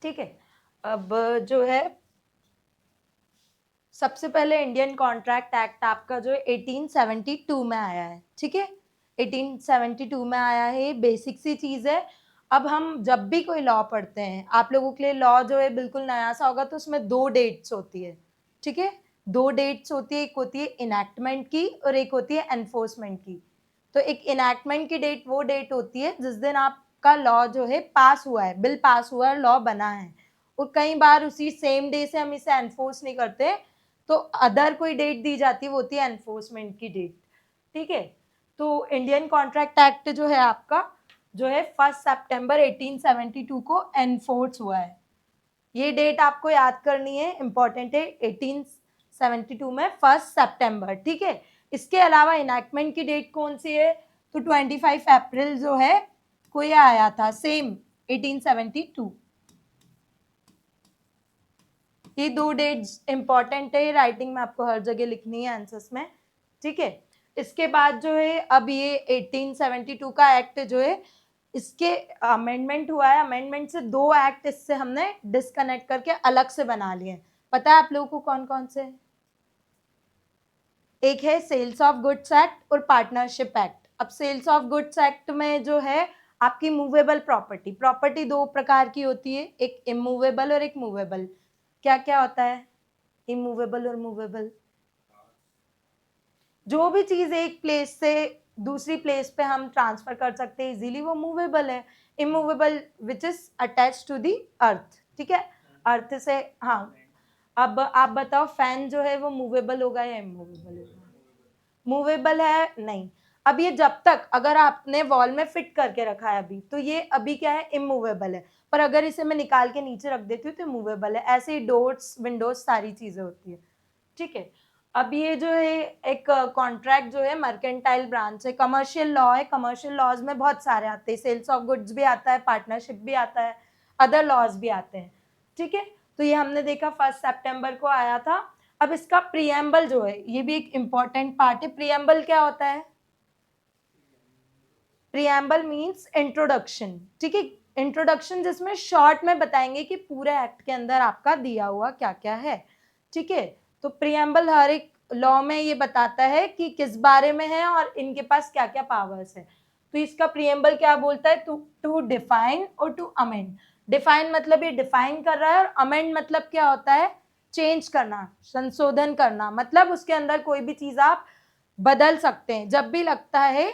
ठीक है। अब जो है सबसे पहले इंडियन कॉन्ट्रैक्ट एक्ट आपका जो है 1872 में आया है, ठीक है। 1872 में आया है, बेसिक सी चीज है। अब हम जब भी कोई लॉ पढ़ते हैं, आप लोगों के लिए लॉ जो है बिल्कुल नया सा होगा, तो उसमें दो डेट्स होती है, ठीक है। दो डेट्स होती है, एक होती है इनैक्टमेंट की और एक होती है एनफोर्समेंट की। तो एक इनैक्टमेंट की डेट वो डेट होती है जिस दिन आपका लॉ जो है पास हुआ है, बिल पास हुआ है, लॉ बना है। और कई बार उसी सेम डे से हम इसे एनफोर्स नहीं करते, तो अदर कोई डेट दी जाती है, वो होती है एनफोर्समेंट की डेट, ठीक है। तो इंडियन कॉन्ट्रैक्ट एक्ट जो है आपका जो है 1 सितंबर 1872 को एनफोर्स हुआ है। ये डेट आपको याद करनी है, इंपॉर्टेंट है, 1872 में 1 सितंबर, ठीक है। इसके अलावा इनैक्टमेंट की डेट कौन सी है, तो 25 अप्रैल जो है को ये आया था, सेम 1872। ये दो डेट्स इंपॉर्टेंट है, राइटिंग में आपको हर जगह लिखनी है आंसर्स में, ठीक है। इसके बाद जो है अब ये 1872 का एक्ट जो है, इसके अमेंडमेंट हुआ है, अमेंडमेंट से दो एक्ट इससे हमने डिस्कनेक्ट करके अलग से बना लिए। पता है आप लोगों को कौन कौन से? एक है सेल्स ऑफ गुड्स एक्ट और पार्टनरशिप एक्ट। अब सेल्स ऑफ गुड्स एक्ट में जो है आपकी मूवेबल प्रॉपर्टी, प्रॉपर्टी दो प्रकार की होती है, एक इमूवेबल और एक मूवेबल। क्या क्या होता है इमूवेबल और मूवेबल? जो भी चीज एक प्लेस से दूसरी प्लेस पे हम ट्रांसफर कर सकते हैं इजीली, वो मूवेबल है। Immovable which is attach to the earth, ठीक है, अर्थ से। हाँ, अब आप बताओ फैन जो है वो मूवेबल होगा या इमूवेबल होगा? मूवेबल है नहीं। अब ये जब तक अगर आपने वॉल में फिट करके रखा है अभी, तो ये अभी क्या है, इमूवेबल है। पर अगर इसे मैं निकाल के नीचे रख देती हूँ तो मूवेबल है। ऐसे ही डोर्स, विंडोज, सारी चीजें होती है, ठीक है। अब ये जो है एक कॉन्ट्रैक्ट जो है मर्केंटाइल ब्रांच है, कमर्शियल लॉ है। कमर्शियल लॉज में बहुत सारे आते हैं, सेल्स ऑफ गुड्स भी आता है, पार्टनरशिप भी आता है, अदर लॉज भी आते हैं, ठीक है। तो ये हमने देखा 1 सितंबर को आया था। अब इसका प्रीएम्बल जो है, ये भी एक इंपॉर्टेंट पार्ट है। प्रीएम्बल क्या होता है? प्रीएम्बल मीन्स इंट्रोडक्शन, ठीक है। इंट्रोडक्शन जिसमें शॉर्ट में बताएंगे कि पूरे एक्ट के अंदर आपका दिया हुआ क्या क्या है, ठीक है। तो प्रीएम्बल हर एक लॉ में ये बताता है कि किस बारे में है और इनके पास क्या क्या पावर्स है। तो इसका प्रीएम्बल क्या बोलता है, टू डिफाइन और टू अमेंड। डिफाइन मतलब ये डिफाइन कर रहा है, और अमेंड मतलब क्या होता है, चेंज करना, संशोधन करना। मतलब उसके अंदर कोई भी चीज आप बदल सकते हैं जब भी लगता है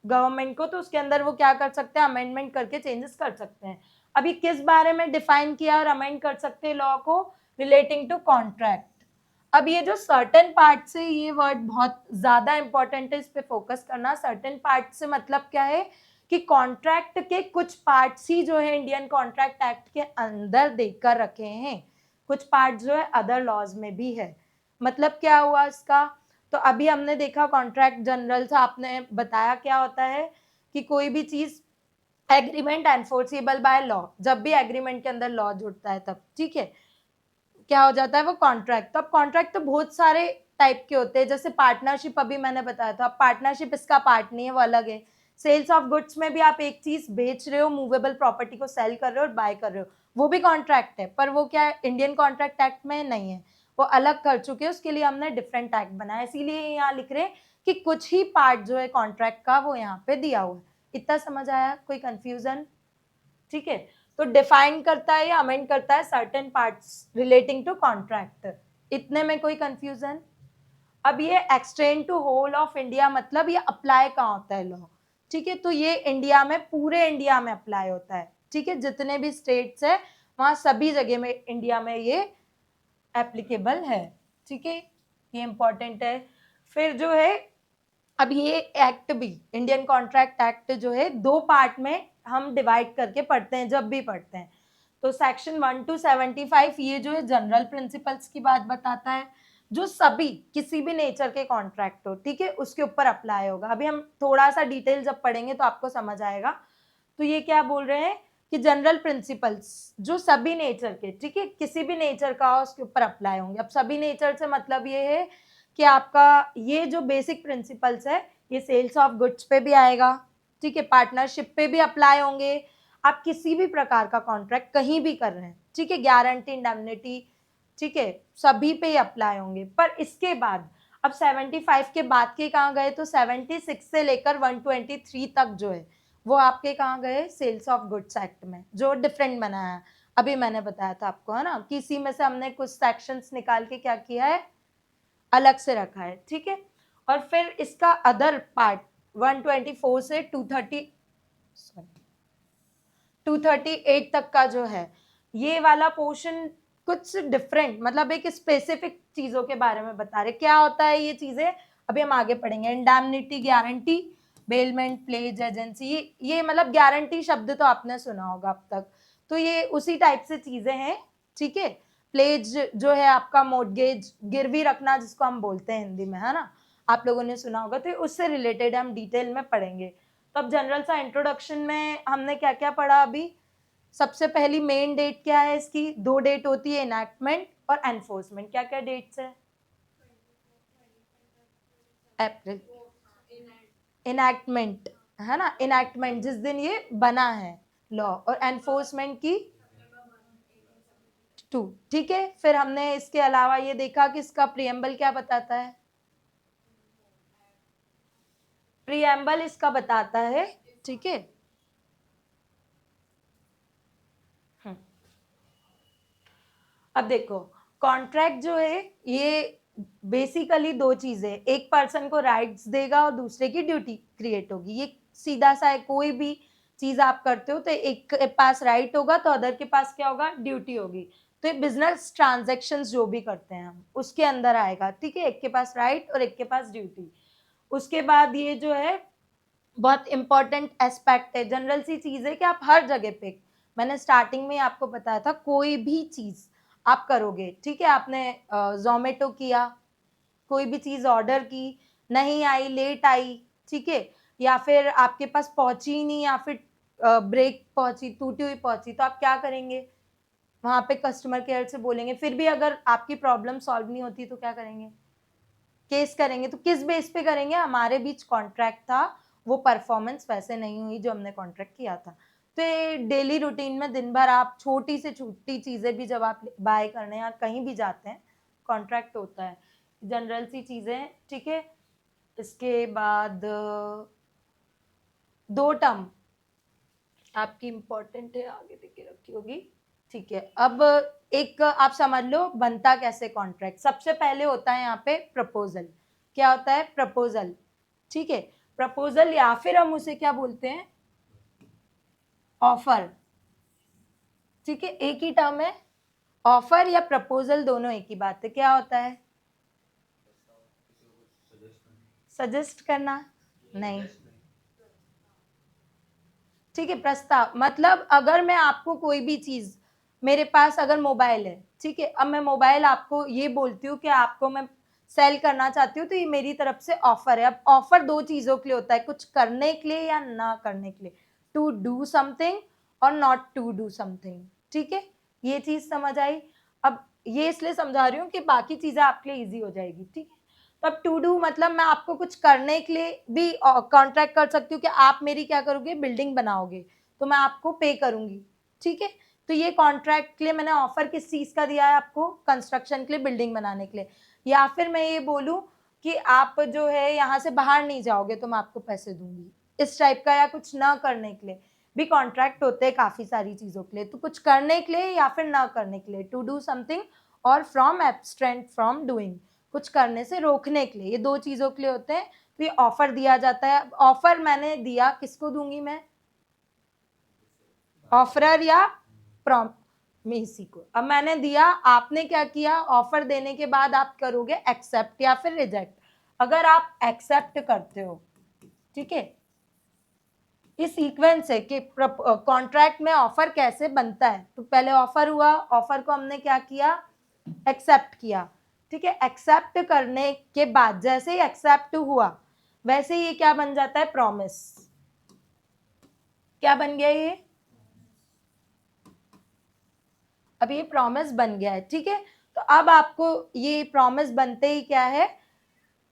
गवर्नमेंट को, तो उसके अंदर वो क्या कर सकते हैं, अमेंडमेंट करके चेंजेस कर सकते हैं। अभी किस बारे में डिफाइन किया और अमेंड कर सकते हैं लॉ को, रिलेटिंग टू कॉन्ट्रैक्ट। अब ये जो सर्टेन पार्ट से, ये वर्ड बहुत ज्यादा इंपॉर्टेंट है, इस पे फोकस करना। सर्टेन पार्ट से मतलब क्या है कि कॉन्ट्रैक्ट के कुछ पार्ट्स ही जो है इंडियन कॉन्ट्रैक्ट एक्ट के अंदर देकर रखे हैं, कुछ पार्ट जो है अदर लॉज में भी है। मतलब क्या हुआ इसका, तो अभी हमने देखा कॉन्ट्रैक्ट जनरल से, आपने बताया क्या होता है कि कोई भी चीज एग्रीमेंट एनफोर्सेबल बाय लॉ, जब भी एग्रीमेंट के अंदर लॉ जुड़ता है तब, ठीक है, क्या हो जाता है वो कॉन्ट्रैक्ट। तो अब कॉन्ट्रैक्ट तो बहुत सारे टाइप के होते हैं, जैसे पार्टनरशिप अभी मैंने बताया था। पार्टनरशिप इसका पार्ट नहीं है, वो अलग है। सेल्स ऑफ गुड्स में भी आप एक चीज बेच रहे हो, मूवेबल प्रॉपर्टी को सेल कर रहे हो और बाय कर रहे हो, वो भी कॉन्ट्रैक्ट है, पर वो क्या इंडियन कॉन्ट्रैक्ट एक्ट में नहीं है, वो अलग कर चुके हैं। उसके लिए हमने डिफरेंट एक्ट बनाया, इसीलिए यहाँ लिख रहे हैं कि कुछ ही पार्ट जो है कॉन्ट्रैक्ट का वो यहाँ पे दिया हुआ है। इतना समझ आया? कोई कंफ्यूजन? ठीक है। तो डिफाइन करता है या अमेंड करता है certain parts relating to contract, इतने में कोई कंफ्यूजन? अब ये extend to whole of India, मतलब ये अप्लाई कहाँ होता है लॉ, ठीक है। तो ये इंडिया में, पूरे इंडिया में अप्लाई होता है, ठीक है। जितने भी स्टेट्स है वहां सभी जगह में इंडिया में ये एप्लीकेबल है, ठीक है। ये इंपॉर्टेंट है। फिर जो है अब ये एक्ट भी, इंडियन कॉन्ट्रैक्ट एक्ट जो है, दो पार्ट में हम डिवाइड करके पढ़ते हैं जब भी पढ़ते हैं। तो सेक्शन 1 to 75 ये जो है जनरल प्रिंसिपल्स की बात बताता है, जो सभी किसी भी नेचर के कॉन्ट्रैक्ट हो, ठीक है, उसके ऊपर अप्लाई होगा। अभी हम थोड़ा सा डिटेल जब पढ़ेंगे तो आपको समझ आएगा। तो ये क्या बोल रहे हैं कि जनरल प्रिंसिपल्स जो सभी नेचर के, ठीक है, किसी भी नेचर का हो उसके ऊपर अप्लाई होंगे। अब सभी नेचर से मतलब ये है कि आपका ये जो बेसिक प्रिंसिपल्स है, ये सेल्स ऑफ गुड्स पे भी आएगा, ठीक है, पार्टनरशिप पे भी अप्लाई होंगे। आप किसी भी प्रकार का कॉन्ट्रैक्ट कहीं भी कर रहे हैं, ठीक है, गारंटी इंडेमनिटी, ठीक है, सभी पे ही अप्लाई होंगे। पर इसके बाद अब 75 के बाद के कहाँ गए, तो 76 से लेकर 123 तक जो है वो आपके कहाँ गए, सेल्स ऑफ गुड्स एक्ट में, जो डिफरेंट बनाया है। अभी मैंने बताया था आपको, है ना, कि इसी में से हमने कुछ सेक्शंस निकाल के क्या किया है, अलग से रखा है, ठीक है। और फिर इसका अदर पार्ट 124 से 238 तक का जो है, ये वाला पोर्शन कुछ डिफरेंट, मतलब एक स्पेसिफिक चीजों के बारे में बता रहे, क्या होता है ये चीजें अभी हम आगे पढ़ेंगे। Indemnity, guarantee, bailment, pledge, agency, ये मतलब गारंटी शब्द तो आपने सुना होगा अब तक, तो ये उसी टाइप से चीजें हैं, ठीक है। प्लेज जो है आपका मोर्टगेज, गिरवी रखना जिसको हम बोलते हैं हिंदी में, है ना, आप लोगों ने सुना होगा, तो उससे रिलेटेड हम डिटेल में पढ़ेंगे। तो अब जनरल सा इंट्रोडक्शन में हमने क्या क्या पढ़ा अभी। सबसे पहली मेन डेट क्या है इसकी, 2 डेट होती है, इनैक्टमेंट और एनफोर्समेंट। क्या क्या डेट्स है, अप्रैल, इनैक्टमेंट, है ना, इनैक्टमेंट जिस दिन ये बना है लॉ, और एनफोर्समेंट की 2, ठीक है। फिर हमने इसके अलावा ये देखा कि इसका प्रियम्बल क्या बताता है, प्रियम्बल इसका बताता है, ठीक है। अब देखो, कॉन्ट्रैक्ट जो है ये बेसिकली 2 चीजें, एक पर्सन को राइट्स देगा और दूसरे की ड्यूटी क्रिएट होगी। ये सीधा सा है, कोई भी चीज आप करते हो तो एक के पास राइट होगा तो अदर के पास क्या होगा, ड्यूटी होगी। तो ये बिजनेस ट्रांजेक्शन्स जो भी करते हैं हम उसके अंदर आएगा, ठीक है, एक के पास राइट और एक के पास ड्यूटी। उसके बाद ये जो है बहुत इंपॉर्टेंट एस्पेक्ट है, जनरल सी चीज है कि आप हर जगह पे, मैंने स्टार्टिंग में आपको बताया था, कोई भी चीज आप करोगे, ठीक है, आपने जोमेटो किया, कोई भी चीज ऑर्डर की, नहीं आई, लेट आई, ठीक है, या फिर आपके पास पहुंची नहीं, या फिर ब्रेक पहुंची, टूटी हुई पहुंची, तो आप क्या करेंगे, वहां पे कस्टमर केयर से बोलेंगे। फिर भी अगर आपकी प्रॉब्लम सॉल्व नहीं होती तो क्या करेंगे, केस करेंगे। तो किस बेस पे करेंगे, हमारे बीच कॉन्ट्रैक्ट था, वो परफॉर्मेंस वैसे नहीं हुई जो हमने कॉन्ट्रैक्ट किया था। तो ये डेली रूटीन में दिन भर आप छोटी से छोटी चीजें भी जब आप बाय करने या कहीं भी जाते हैं, कॉन्ट्रैक्ट होता है, जनरल सी चीजें, ठीक है। इसके बाद 2 टर्म आपकी इंपॉर्टेंट है, आगे देख के रखी होगी, ठीक है। अब एक आप समझ लो बनता कैसे कॉन्ट्रैक्ट। सबसे पहले होता है यहाँ पे प्रपोजल। क्या होता है, प्रपोजल, ठीक है, प्रपोजल, या फिर हम उसे क्या बोलते हैं, ऑफर, ठीक है, एक ही टर्म है, ऑफर या प्रपोजल दोनों एक ही बात है। क्या होता है, सजेस्ट करना, नहीं, ठीक है, प्रस्ताव, मतलब अगर मैं आपको कोई भी चीज, मेरे पास अगर मोबाइल है, ठीक है, अब मैं मोबाइल आपको ये बोलती हूँ कि आपको मैं सेल करना चाहती हूँ, तो ये मेरी तरफ से ऑफर है। अब ऑफर 2 चीजों के लिए होता है, कुछ करने के लिए या ना करने के लिए, टू डू समथिंग और नॉट टू डू समथिंग, ठीक है, ये चीज समझ आई। अब ये इसलिए समझा रही हूँ कि बाकी चीजें आपके लिए इजी हो जाएगी, ठीक है। तो अब टू डू मतलब मैं आपको कुछ करने के लिए भी कॉन्ट्रैक्ट कर सकती हूँ कि आप मेरी क्या करोगे, बिल्डिंग बनाओगे, तो मैं आपको पे करूंगी, ठीक है। तो ये कॉन्ट्रैक्ट के लिए मैंने ऑफर किस चीज का दिया है आपको, कंस्ट्रक्शन के लिए, बिल्डिंग बनाने के लिए। या फिर मैं ये बोलूं कि आप जो है यहाँ से बाहर नहीं जाओगे तो मैं आपको पैसे दूंगी, इस टाइप का, या कुछ ना करने के लिए भी कॉन्ट्रैक्ट होते हैं काफी सारी चीजों के लिए। तो कुछ करने के लिए या फिर ना करने के लिए, टू डू समथिंग, और फ्रॉम एब्स्ट्रेंट फ्रॉम डूइंग, कुछ करने से रोकने के लिए, ये 2 चीजों के लिए होते हैं। तो ये ऑफर दिया जाता है। ऑफर मैंने दिया, किसको दूंगी मैं, ऑफरर या प्रॉमिसी को। अब मैंने दिया, आपने क्या किया, ऑफर देने के बाद आप करोगे एक्सेप्ट या फिर रिजेक्ट। अगर आप एक्सेप्ट करते हो, ठीक है, ये सीक्वेंस है कि कॉन्ट्रैक्ट में ऑफर कैसे बनता है। तो पहले ऑफर हुआ, ऑफर को हमने क्या किया, एक्सेप्ट किया, ठीक है। एक्सेप्ट करने के बाद जैसे ही एक्सेप्ट हुआ वैसे ही ये क्या बन जाता है, प्रॉमिस। क्या बन गया ये, अब ये प्रॉमिस बन गया है, ठीक है। तो अब आपको ये प्रॉमिस बनते ही क्या है,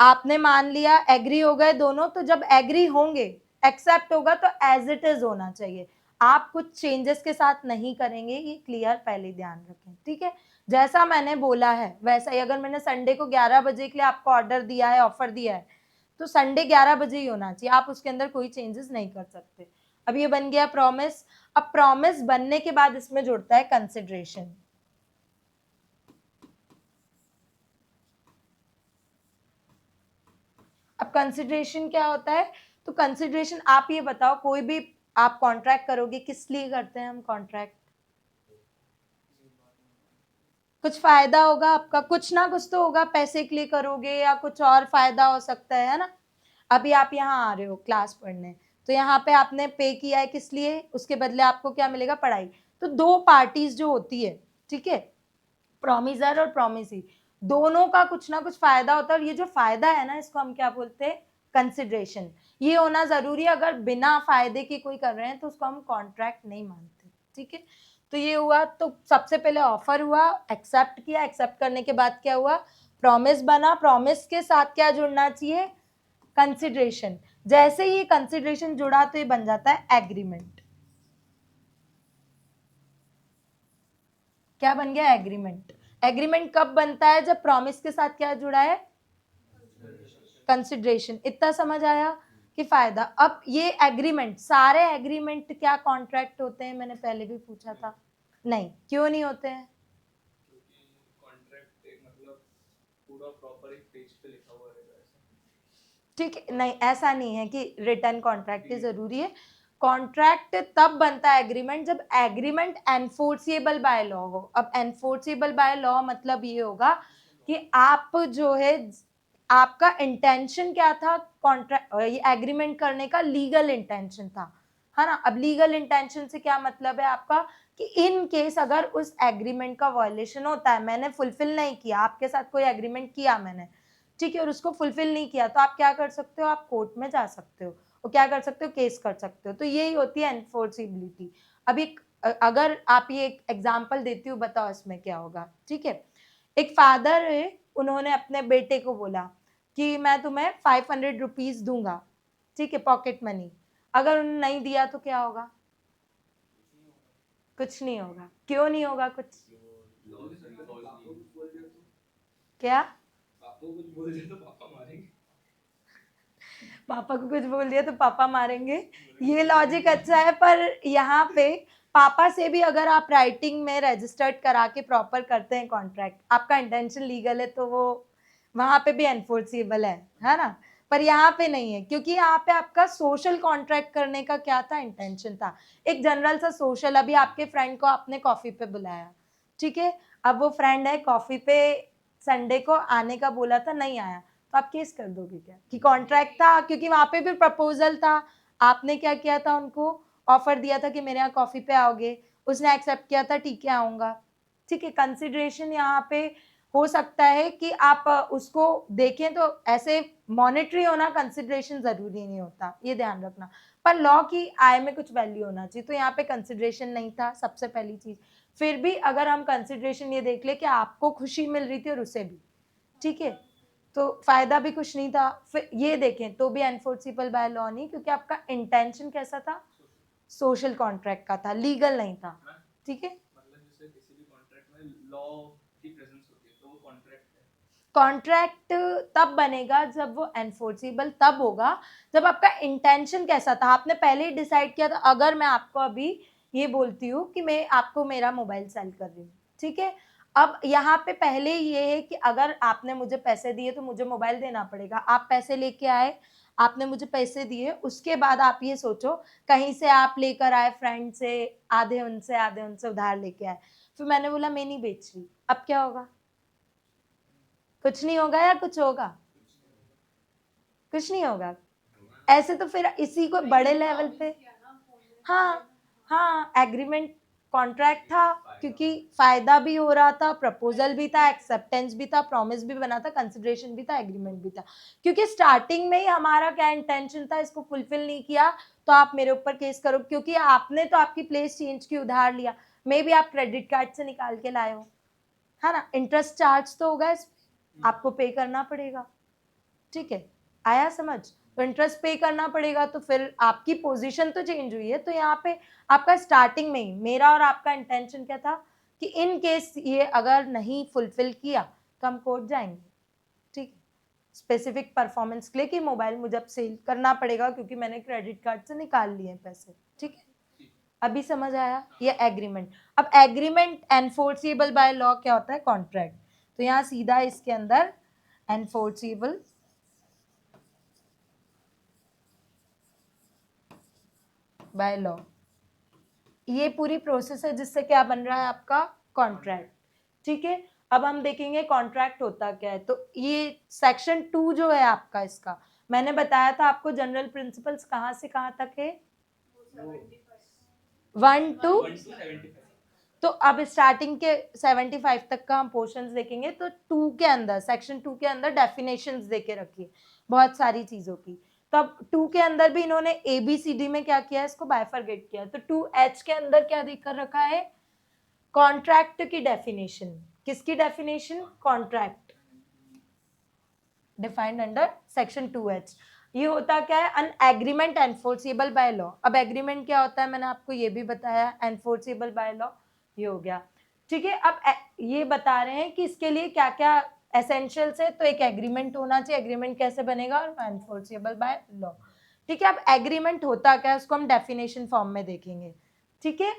आपने मान लिया, एग्री हो गए दोनों, तो जब एग्री होंगे, एक्सेप्ट होगा तो एज इट इज होना चाहिए। आप कुछ चेंजेस के साथ नहीं करेंगे, ये क्लियर पहले ध्यान रखें, ठीक है। जैसा मैंने बोला है वैसा ही, अगर मैंने संडे को 11 बजे के लिए आपको ऑर्डर दिया है, ऑफर दिया है, तो संडे 11 बजे ही होना चाहिए, आप उसके अंदर कोई चेंजेस नहीं कर सकते। अब ये बन गया प्रॉमिस। अब प्रॉमिस बनने के बाद इसमें जुड़ता है कंसिडरेशन। अब कंसिडरेशन क्या होता है? तो कंसिडरेशन, आप ये बताओ, कोई भी आप कॉन्ट्रैक्ट करोगे, किस लिए करते हैं हम कॉन्ट्रैक्ट? कुछ फायदा होगा आपका, कुछ ना कुछ तो होगा, पैसे के लिए करोगे या कुछ और फायदा हो सकता है ना। अभी आप यहाँ आ रहे हो क्लास पढ़ने, तो यहाँ पे आपने पे किया है, किस लिए? उसके बदले आपको क्या मिलेगा? पढ़ाई। तो दो पार्टीज जो होती है, ठीक है, प्रॉमिसर और प्रॉमिसी, दोनों का कुछ ना कुछ फायदा होता है, और ये जो फायदा है ना, इसको हम क्या बोलते हैं? कंसिडरेशन। ये होना जरूरी है, अगर बिना फायदे के कोई कर रहे हैं तो उसको हम कॉन्ट्रैक्ट नहीं मानते, ठीक है। तो ये हुआ, तो सबसे पहले ऑफर हुआ, एक्सेप्ट किया, एक्सेप्ट करने के बाद क्या हुआ? प्रॉमिस बना, प्रॉमिस के साथ क्या जुड़ना चाहिए? कंसिडरेशन। जैसे ही कंसिडरेशन जुड़ा तो ये बन जाता है एग्रीमेंट। क्या बन गया? एग्रीमेंट। एग्रीमेंट कब बनता है? जब प्रॉमिस के साथ क्या जुड़ा है? कंसिडरेशन। इतना समझ आया कि फायदा। अब ये एग्रीमेंट, सारे एग्रीमेंट क्या कॉन्ट्रैक्ट होते हैं? मैंने पहले भी पूछा था। नहीं, क्यों नहीं होते हैं? पूरा प्रॉपर एक पेज पे लिखा हुआ रहेगा ऐसा। ठीक है, नहीं ऐसा नहीं है कि रिटर्न कॉन्ट्रैक्ट ही जरूरी है। कॉन्ट्रैक्ट तब बनता है एग्रीमेंट जब एग्रीमेंट एनफोर्सिएबल बाय लॉ हो। अब एनफोर्सिएबल बाय लॉ मतलब ये होगा कि आप जो है, आपका इंटेंशन क्या था? कॉन्ट्रैक्ट, ये एग्रीमेंट करने का लीगल इंटेंशन था, है ना। अब लीगल इंटेंशन से क्या मतलब है आपका? कि इन केस अगर उस एग्रीमेंट का वायलेशन होता है, मैंने फुलफिल नहीं किया, आपके साथ कोई एग्रीमेंट किया मैंने, ठीक है, और उसको फुलफिल नहीं किया, तो आप क्या कर सकते हो? आप कोर्ट में जा सकते हो, और क्या कर सकते हो? केस कर सकते हो। तो यही होती है एनफोर्सिबिलिटी। अब एक, अगर आप ये एक एग्जांपल देती हूँ, बताओ इसमें क्या होगा, ठीक है। एक फादर है, उन्होंने अपने बेटे को बोला कि मैं तुम्हें 500 रुपीज दूंगा, ठीक है, पॉकेट मनी। अगर उन्होंने नहीं दिया तो क्या होगा? कुछ नहीं होगा। क्यों नहीं होगा कुछ? क्या? पापा कुछ बोल दिया तो पापा मारेंगे। पापा को कुछ बोल दिया तो पापा मारेंगे, ये लॉजिक अच्छा है, पर यहाँ पे पापा से भी अगर आप राइटिंग में रजिस्टर्ड करा के प्रॉपर करते हैं कॉन्ट्रैक्ट, आपका इंटेंशन लीगल है, तो वो वहां पे भी एनफोर्सिबल है ना। पर यहाँ पे नहीं है, क्योंकि यहाँ पे आपका सोशल कॉन्ट्रैक्ट करने का क्या था? इंटेंशन था, एक जनरल सा सोशल। अभी आपके फ्रेंड को आपने कॉफी पे बुलाया, ठीक है, अब वो फ्रेंड है कॉफी पे, संडे को आने का बोला था, नहीं आया, तो आप केस कर दोगे क्या कि कॉन्ट्रैक्ट था? क्योंकि वहां पे भी प्रपोजल था, आपने क्या किया था? उनको ऑफर दिया था कि मेरे यहाँ कॉफी पे आओगे, उसने एक्सेप्ट किया था, ठीक है आऊंगा, ठीक है। कंसिडरेशन यहाँ पे हो सकता है कि आप उसको देखें, तो ऐसे मॉनेटरी होना कंसिडरेशन जरूरी नहीं होता, ये ध्यान रखना। पर लॉ की आय में कुछ वैल्यू होना चाहिए, तो यहाँ पे कंसिडरेशन नहीं था, सबसे पहली चीज। फिर भी अगर हम कंसिडरेशन ये देख ले कि आपको खुशी मिल रही थी और उसे भी, ठीक है, तो फायदा भी कुछ नहीं था, फिर ये देखें तो भी एनफोर्सिबल बाय लॉ नहीं, क्योंकि आपका इंटेंशन कैसा था? सोशल कॉन्ट्रैक्ट का था, लीगल नहीं था, ठीक है। मतलब जैसे किसी भी कॉन्ट्रैक्ट में लॉ की प्रेजेंस होती है तो वो कॉन्ट्रैक्ट है। कॉन्ट्रैक्ट तब बनेगा जब वो एनफोर्सिबल तब होगा जब आपका इंटेंशन कैसा था, आपने पहले ही डिसाइड किया था। अगर मैं आपको अभी ये बोलती हूँ कि मैं आपको मेरा मोबाइल सेल कर रही हूँ, ठीक है, अब यहाँ पे पहले ये है कि अगर आपने मुझे पैसे दिए तो मुझे मोबाइल देना पड़ेगा, आप पैसे लेके आए, आपने मुझे पैसे दिए, उसके बाद आप ये सोचो, कहीं से आप लेकर आए फ्रेंड से, आधे उनसे उधार लेके आए, फिर मैंने बोला मैं नहीं बेच रही, अब क्या होगा? कुछ नहीं होगा या कुछ होगा? कुछ नहीं होगा। ऐसे तो फिर इसी को बड़े लेवल पे, हाँ हाँ, एग्रीमेंट कॉन्ट्रैक्ट था, क्योंकि फायदा भी हो रहा था, प्रपोजल भी था, एक्सेप्टेंस भी था, प्रॉमिस भी बना था, कंसिडरेशन भी था, एग्रीमेंट भी था। क्योंकि स्टार्टिंग में ही हमारा क्या इंटेंशन था, इसको फुलफिल नहीं किया तो आप मेरे ऊपर केस करो, क्योंकि आपने तो आपकी प्लेस चेंज की, उधार लिया, मे भी आप क्रेडिट कार्ड से निकाल के लाए हो, है ना, इंटरेस्ट चार्ज तो होगा, इस आपको पे करना पड़ेगा, ठीक है। आया समझ? तो इंटरेस्ट पे करना पड़ेगा, तो फिर आपकी पोजीशन तो चेंज हुई है। तो यहाँ पे आपका स्टार्टिंग में ही मेरा और आपका इंटेंशन क्या था कि इन केस ये अगर नहीं फुलफिल किया तो हम कोर्ट जाएंगे, ठीक, स्पेसिफिक परफॉर्मेंस के लिए कि मोबाइल मुझे अब सेल करना पड़ेगा क्योंकि मैंने क्रेडिट कार्ड से निकाल लिए पैसे, ठीक है। अभी समझ आया ये एग्रीमेंट। अब एग्रीमेंट एनफोर्सेबल बाय लॉ क्या होता है? कॉन्ट्रैक्ट। तो यहाँ सीधा इसके अंदर एनफोर्सेबल बाय लॉ, ये पूरी प्रोसेस है जिससे क्या बन रहा है आपका कॉन्ट्रैक्ट, ठीक है। अब हम देखेंगे कॉन्ट्रैक्ट होता क्या है। तो ये सेक्शन 2 जो है आपका, इसका मैंने बताया था आपको जनरल प्रिंसिपल्स कहाँ से कहाँ तक है, 1 to, 1 to 75। तो अब स्टार्टिंग के 75 तक का हम पोर्शंस देखेंगे। तो 2 के अंदर, सेक्शन 2 के अंदर डेफिनेशंस देके रखी बहुत सारी चीजों की। तो अब 2 के अंदर भी इन्होंने ABCD में क्या किया है, इसको बाइफरगेट किया। तो 2H के अंदर क्या देकर रखा है? कॉन्ट्रैक्ट की डेफिनेशन। किसकी definition? Contract, defined under section 2H। ये होता क्या है? अन एग्रीमेंट एनफोर्सेबल बाय लॉ। अब एग्रीमेंट क्या होता है मैंने आपको ये भी बताया, एनफोर्सेबल बाय लॉ ये हो गया, ठीक है। अब ये बता रहे हैं कि इसके लिए क्या क्या एसेंशियल्स है। तो एक एग्रीमेंट होना चाहिए। एग्रीमेंट कैसे बनेगा? एनफोर्सेबल बाय लॉ, ठीक है। अब एग्रीमेंट होता क्या है उसको हम डेफिनेशन फॉर्म में देखेंगे, ठीक है।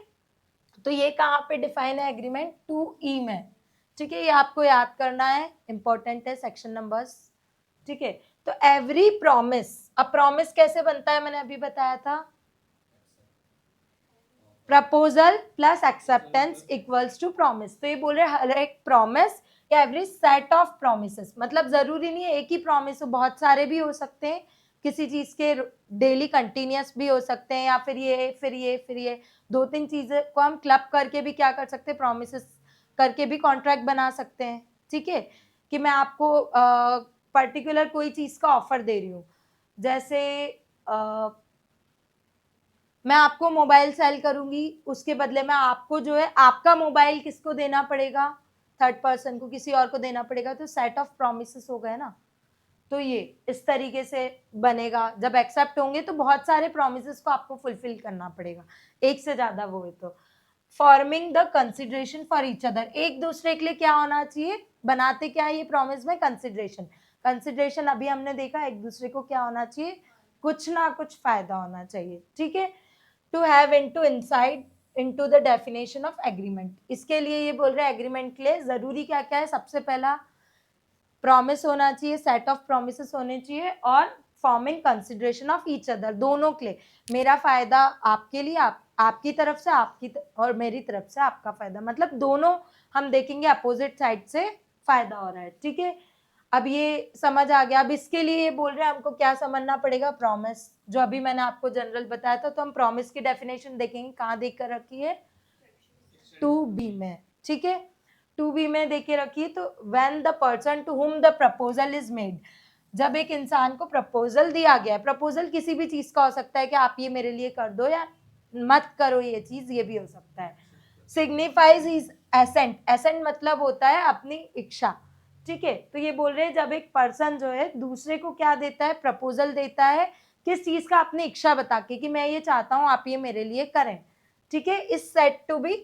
तो ये कहाँ पे डिफाइन है एग्रीमेंट? 2E में, ठीक है। ये आपको याद करना है, इंपॉर्टेंट है सेक्शन नंबर्स, ठीक है। तो एवरी प्रॉमिस, अब प्रॉमिस कैसे बनता है मैंने अभी बताया था, proposal plus acceptance equals to promise. तो ये बोल रहे हर एक प्रॉमिस या एवरी सेट ऑफ प्रोमिसेस, मतलब जरूरी नहीं है एक ही प्रॉमिस हो, बहुत सारे भी हो सकते हैं किसी चीज के, डेली कंटिन्यूस भी हो सकते हैं, या फिर ये फिर ये फिर ये, 2-3 चीजें को हम क्लब करके भी क्या कर सकते हैं, प्रोमिसेस करके भी कॉन्ट्रैक्ट बना सकते हैं, ठीक है। कि मैं आपको पर्टिकुलर कोई चीज का ऑफर दे रही हूँ, जैसे मैं आपको मोबाइल सेल करूंगी, उसके बदले में आपको जो है आपका मोबाइल किसको देना पड़ेगा? थर्ड पर्सन को, किसी और को देना पड़ेगा। तो सेट ऑफ प्रोमिसेस हो गए ना। तो ये इस तरीके से बनेगा। जब एक्सेप्ट होंगे तो बहुत सारे प्रोमिसेस को आपको फुलफिल करना पड़ेगा, एक से ज्यादा वो है तो। Forming the consideration for each other, एक दूसरे के लिए क्या होना चाहिए, बनाते क्या है ये प्रॉमिस में? कंसिडरेशन। कंसिडरेशन अभी हमने देखा, एक दूसरे को क्या होना चाहिए, कुछ ना कुछ फायदा होना चाहिए, ठीक है। To have into inside into the definition of agreement, इसके लिए ये बोल रहे हैं एग्रीमेंट के लिए जरूरी क्या क्या है? सबसे पहला प्रॉमिस होना चाहिए, सेट ऑफ प्रोमिसेस होने चाहिए, और forming consideration of each other, दोनों के लिए। मेरा फायदा आपके लिए, आपकी तरफ से आपकी और मेरी तरफ से आपका फायदा, मतलब दोनों हम देखेंगे अपोजिट साइड से फायदा हो रहा है, ठीक है। अब ये समझ आ गया। अब इसके लिए ये बोल रहे हैं हमको क्या समझना पड़ेगा? प्रॉमिस, जो अभी मैंने आपको जनरल बताया था। तो हम प्रॉमिस की डेफिनेशन देखेंगे, कहाँ देख कर रखी है? 2B में, ठीक है। 2B में देखे रखिए। तो when the person to whom the proposal is made, जब एक इंसान को प्रपोजल दिया गया है, प्रपोजल किसी भी चीज का हो सकता है कि आप ये मेरे लिए कर दो या मत करो ये चीज, ये भी हो सकता है। सिग्निफाइज हिज एसेंट, एसेंट मतलब होता है अपनी इच्छा, ठीक है। तो ये बोल रहे हैं जब एक पर्सन जो है दूसरे को क्या देता है, प्रपोजल देता है, किस चीज का? अपनी इच्छा बता के कि मैं ये चाहता हूं आप ये मेरे लिए करें, ठीक है। इस सेट टू बी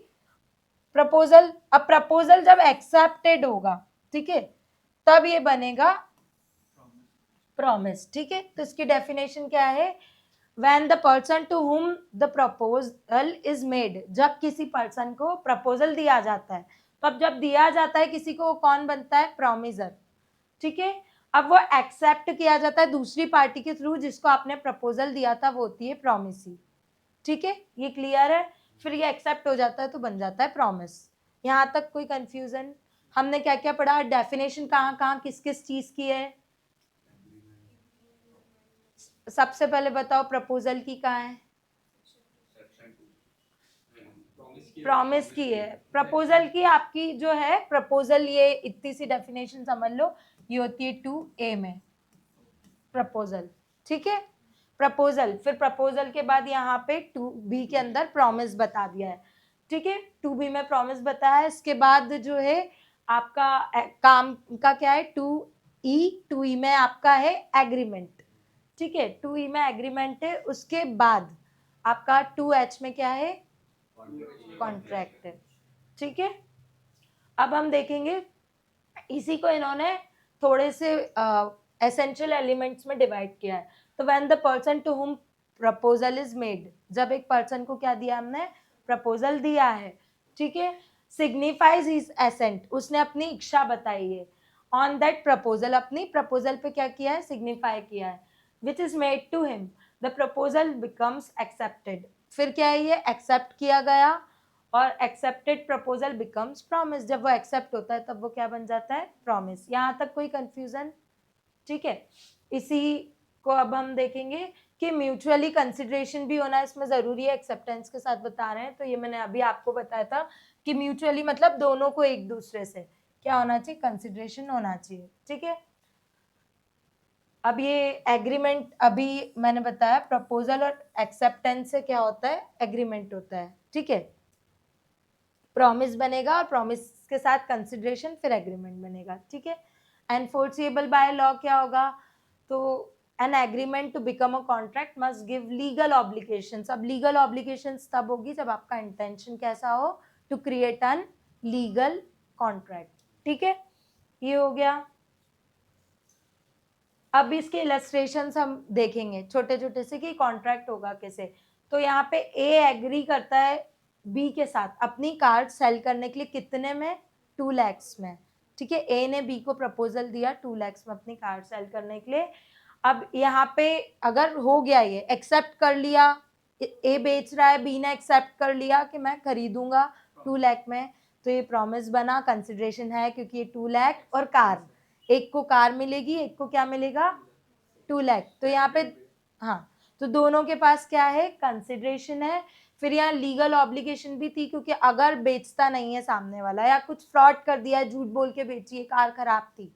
प्रपोजल। अब प्रपोजल जब एक्सेप्टेड होगा, ठीक है, तब ये बनेगा प्रॉमिस, ठीक है। तो इसकी डेफिनेशन क्या है? when the person to whom the proposal is made, जब किसी पर्सन को प्रपोजल दिया जाता है, तो अब जब दिया जाता है किसी को, कौन बनता है? प्रॉमिसर, ठीक है। अब वो एक्सेप्ट किया जाता है दूसरी पार्टी के थ्रू, जिसको आपने प्रपोजल दिया था वो होती है प्रॉमिसी, ठीक है। ये क्लियर है? फिर ये एक्सेप्ट हो जाता है तो बन जाता है प्रॉमिस। यहाँ तक कोई कंफ्यूजन? हमने क्या क्या पढ़ा? डेफिनेशन कहाँ कहाँ किस किस चीज की है? सबसे पहले बताओ प्रपोजल की कहाँ है? प्रॉमिस की है। प्रपोजल की आपकी जो है, प्रपोजल ये इतनी सी डेफिनेशन समझ लो, ये होती है 2A में प्रपोजल, ठीक है। प्रपोजल, फिर प्रपोजल के बाद यहाँ पे 2B के अंदर प्रॉमिस बता दिया है, ठीक है। 2B में प्रॉमिस बताया है। इसके बाद जो है आपका काम का क्या है? 2E में आपका है एग्रीमेंट, ठीक है, 2E में एग्रीमेंट है, उसके बाद आपका 2H में क्या है, कॉन्ट्रैक्ट है। ठीक है, अब हम देखेंगे इसी को इन्होंने थोड़े से एसेंशियल एलिमेंट्स में डिवाइड किया है। तो when the person to whom proposal is made, जब एक पर्सन को क्या दिया हमने, प्रपोजल दिया है, ठीक है, सिग्निफाइज हिज एसेंट, उसने अपनी इच्छा बताई है, ऑन दैट प्रपोजल, अपनी प्रपोजल पे क्या किया है, सिग्निफाई किया है, which is made to him, the proposal becomes accepted, फिर क्या है, ये एक्सेप्ट किया गया, और एक्सेप्टेड प्रपोजल बिकम्स प्रॉमिस, जब वो एक्सेप्ट होता है तब वो क्या बन जाता है, प्रॉमिस। यहाँ तक कोई कंफ्यूजन? ठीक है, इसी को अब हम देखेंगे कि म्यूचुअली कंसिडरेशन भी होना इसमें जरूरी है, एक्सेप्टेंस के साथ बता रहे हैं, तो ये मैंने अभी आपको बताया था कि म्यूचुअली मतलब दोनों को एक दूसरे से क्या होना चाहिए, कंसिडरेशन होना चाहिए। ठीक है, अब ये एग्रीमेंट अभी मैंने बताया, प्रपोजल और एक्सेप्टेंस से क्या होता है, एग्रीमेंट होता है। ठीक है, प्रॉमिस बनेगा और प्रॉमिस के साथ कंसिडरेशन, फिर एग्रीमेंट बनेगा। ठीक है, एनफोर्सेबल बाय लॉ क्या होगा, तो an agreement to become a contract must give legal obligations. अब लीगल ऑब्लिगेशंस तब होगी जब आपका इंटेंशन कैसा हो, to create an legal contract. ठीक है, ये हो गया। अब इसके इलस्ट्रेशंस हम देखेंगे छोटे छोटे से कि कॉन्ट्रैक्ट होगा कैसे। तो यहाँ पे ए एग्री करता है बी के साथ अपनी कार सेल करने के लिए, कितने में, 2 lakhs में। ठीक है, ए ने बी को प्रपोजल दिया 2 lakhs में अपनी कार सेल करने के लिए। अब यहाँ पे अगर हो गया, ये एक्सेप्ट कर लिया, ए बेच रहा है, बी ने एक्सेप्ट कर लिया कि मैं खरीदूंगा 2 लाख में, तो ये प्रॉमिस बना, कंसिडरेशन है, क्योंकि ये 2 लाख और कार, एक को कार मिलेगी, एक को क्या मिलेगा, 2 लाख। तो यहाँ पे हाँ, तो दोनों के पास क्या है, कंसिडरेशन है। फिर यहाँ लीगल ऑब्लिगेशन भी थी, क्योंकि अगर बेचता नहीं है सामने वाला, या कुछ फ्रॉड कर दिया, झूठ बोल के बेची है, कार खराब थी,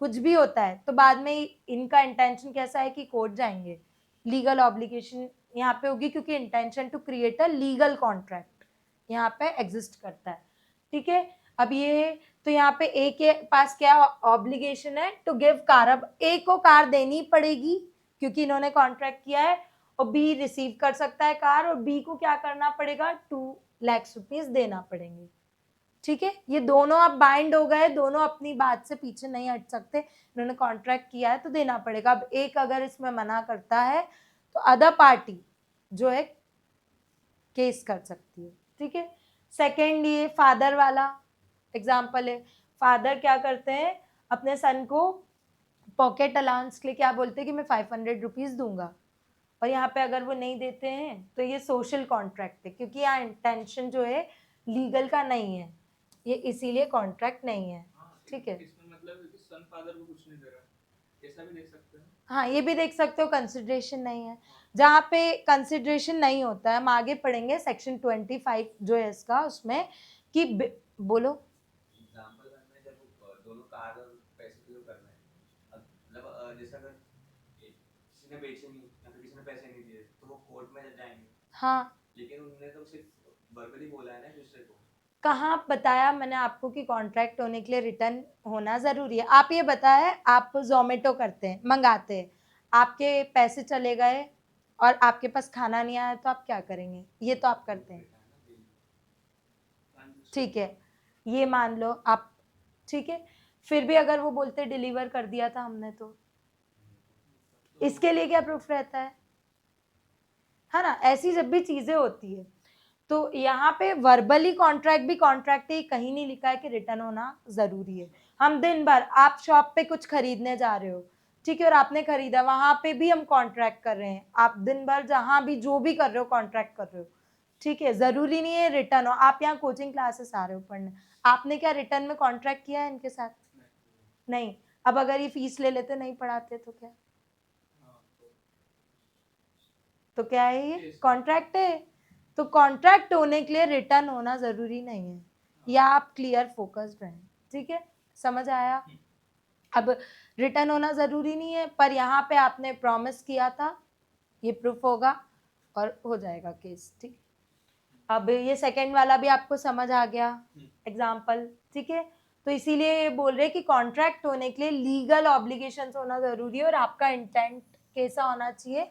कुछ भी होता है, तो बाद में इनका इंटेंशन कैसा है कि कोर्ट जाएंगे, लीगल ऑब्लिगेशन यहाँ पे होगी, क्योंकि intention to create a legal contract यहाँ पे एग्जिस्ट करता है। ठीक है, अब ये तो यहाँ पे ए के पास क्या ऑब्लिगेशन है, टू गिव कार। अब ए को कार देनी पड़ेगी क्योंकि इन्होंने कॉन्ट्रैक्ट किया है, और बी रिसीव कर सकता है कार, और बी को क्या करना पड़ेगा, 2 लाख रुपीज देना पड़ेंगे। ठीक है, ये दोनों अब बाइंड हो गए, दोनों अपनी बात से पीछे नहीं हट सकते, इन्होंने कॉन्ट्रैक्ट किया है तो देना पड़ेगा। अब एक अगर इसमें मना करता है तो अदर पार्टी जो है केस कर सकती है। ठीक है, सेकेंड ये फादर वाला एग्जाम्पल है। फादर क्या करते हैं, अपने सन को पॉकेट अलाउंस के लिए क्या बोलते हैं कि मैं 500 रुपीज दूंगा, और यहाँ पे अगर वो नहीं देते हैं तो ये सोशल कॉन्ट्रैक्ट है, क्योंकि यहाँ इंटेंशन जो है लीगल का नहीं है, ये इसीलिए कॉन्ट्रैक्ट नहीं है। ठीक है, इसमें मतलब कि सन फादर को कुछ नहीं दे रहा, ऐसा भी देख सकते हैं। हाँ ये भी देख सकते हो, कंसिडरेशन नहीं है। जहाँ पे कंसिडरेशन नहीं होता है, हम आगे पढ़ेंगे सेक्शन 25 जो है इसका, उसमें कि बोलो। एग्जांपल में जब दोनों कार और पैसे पे कर रहे हैं, मतलब जैसे अगर किसी ने बेचे नहीं या फिर किसी ने पैसे नहीं दिए तो वो कोर्ट में जाएंगे। हाँ, लेकिन उन्होंने तो सिर्फ वर्बली बोला है ना दूसरे को। कहाँ बताया मैंने आपको कि कॉन्ट्रैक्ट होने के लिए रिटर्न होना जरूरी है। आप ये बताया, आप जोमेटो करते हैं, मंगाते हैं, आपके पैसे चले गए और आपके पास खाना नहीं आया, तो आप क्या करेंगे, ये तो आप करते हैं। ठीक है, ये मान लो आप, ठीक है, फिर भी अगर वो बोलते डिलीवर कर दिया था हमने, तो इसके लिए क्या प्रूफ रहता है ना। ऐसी जब भी चीजें होती है, तो यहाँ पे वर्बली कॉन्ट्रैक्ट भी कॉन्ट्रैक्ट ही, कहीं नहीं लिखा है कि रिटर्न होना जरूरी है। हम दिन भर, आप शॉप पे कुछ खरीदने जा रहे हो, ठीक है, और आपने खरीदा, वहां पे भी हम कॉन्ट्रैक्ट कर रहे हैं, आप दिन भर जहां भी जो भी कर रहे हो कॉन्ट्रैक्ट कर रहे हो। ठीक है, जरूरी नहीं है रिटर्न हो। आप यहाँ कोचिंग क्लासेस आ रहे हो पढ़ने, आपने क्या रिटर्न में कॉन्ट्रैक्ट किया है इनके साथ? नहीं। अब अगर ये फीस ले लेते, नहीं पढ़ाते, तो क्या, तो क्या है, ये कॉन्ट्रैक्ट है। तो कॉन्ट्रैक्ट होने के लिए रिटर्न होना जरूरी नहीं है, या आप क्लियर फोकस्ड रहें। ठीक है, समझ आया। अब रिटर्न होना जरूरी नहीं है, पर यहाँ पे आपने प्रॉमिस किया था, ये प्रूफ होगा और हो जाएगा केस। ठीक, अब ये सेकंड वाला भी आपको समझ आ गया एग्जाम्पल। ठीक है, तो इसीलिए ये बोल रहे कि कॉन्ट्रैक्ट होने के लिए लीगल ऑब्लिगेशंस होना जरूरी है, और आपका इंटेंट कैसा होना चाहिए,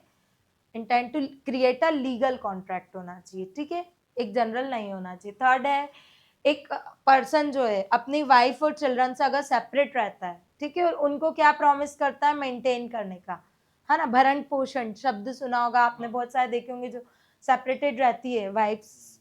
intent to create a legal contract होना चाहिए, ठीक है, एक जनरल नहीं होना चाहिए। थर्ड है, एक पर्सन जो है अपनी वाइफ और चिल्ड्रन से अगर सेपरेट रहता है, ठीक है, और उनको क्या प्रॉमिस करता है, मेंटेन करने का, है ना, भरण पोषण शब्द सुना होगा आपने, बहुत सारे देखे होंगे जो सेपरेटेड रहती है वाइफ्स,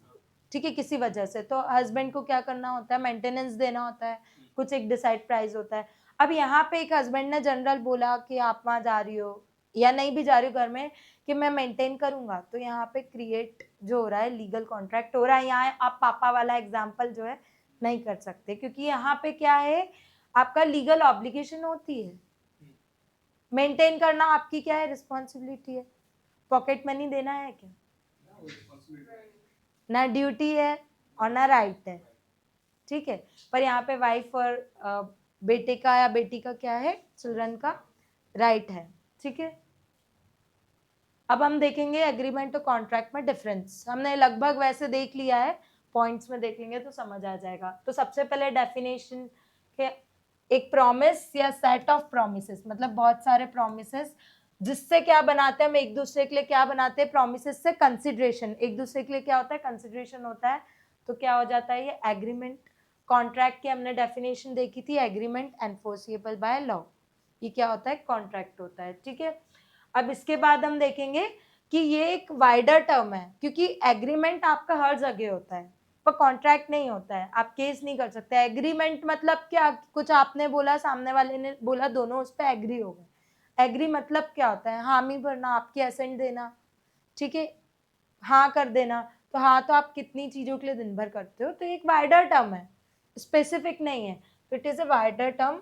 ठीक है, किसी वजह से, तो हस्बैंड को क्या करना होता है, मेंटेनेंस देना होता है, कुछ एक डिसाइड प्राइस होता है। अब यहाँ पे एक हस्बैंड ने जनरल बोला कि आप वहाँ जा रही हो या नहीं भी जा रही हो घर में, कि मैं मेंटेन करूंगा, तो यहाँ पे क्रिएट जो हो रहा है लीगल कॉन्ट्रैक्ट हो रहा है। यहाँ आप पापा वाला एग्जाम्पल जो है नहीं कर सकते, क्योंकि यहाँ पे क्या है, आपका लीगल ऑब्लिगेशन होती है, मेंटेन करना आपकी क्या है, रिस्पॉन्सिबिलिटी है, पॉकेट मनी देना है क्या, ना ड्यूटी है और ना राइट है, ठीक है। पर यहाँ पे वाइफ और बेटे का या बेटी का क्या है, चिल्ड्रन का राइट है, ठीक है। अब हम देखेंगे एग्रीमेंट और कॉन्ट्रैक्ट में डिफरेंस, हमने लगभग वैसे देख लिया है, पॉइंट्स में देखेंगे तो समझ आ जाएगा। तो सबसे पहले डेफिनेशन के, एक प्रॉमिस या सेट ऑफ प्रोमिसेस, मतलब बहुत सारे प्रोमिसेस, जिससे क्या बनाते हैं हम एक दूसरे के लिए, क्या बनाते हैं प्रोमिसेस से, कंसिडरेशन, एक दूसरे के लिए क्या होता है, कंसिडरेशन होता है, तो क्या हो जाता है ये एग्रीमेंट। कॉन्ट्रैक्ट की हमने डेफिनेशन देखी थी, एग्रीमेंट एनफोर्सिएबल बाय लॉ, ये क्या होता है, कॉन्ट्रैक्ट होता है, ठीक है। अब इसके बाद हम देखेंगे कि ये एक वाइडर टर्म है, क्योंकि एग्रीमेंट आपका हर जगह होता है पर कॉन्ट्रैक्ट नहीं होता है, आप केस नहीं कर सकते। एग्रीमेंट मतलब क्या, कुछ आपने बोला, सामने वाले ने बोला, दोनों उस पर एग्री हो गए। एग्री मतलब क्या होता है, हामी भरना, आपकी एसेंट देना, ठीक है, हाँ कर देना। तो हाँ तो आप कितनी चीजों के लिए दिन भर करते हो, तो एक वाइडर टर्म है, स्पेसिफिक नहीं है, तो it is a wider term,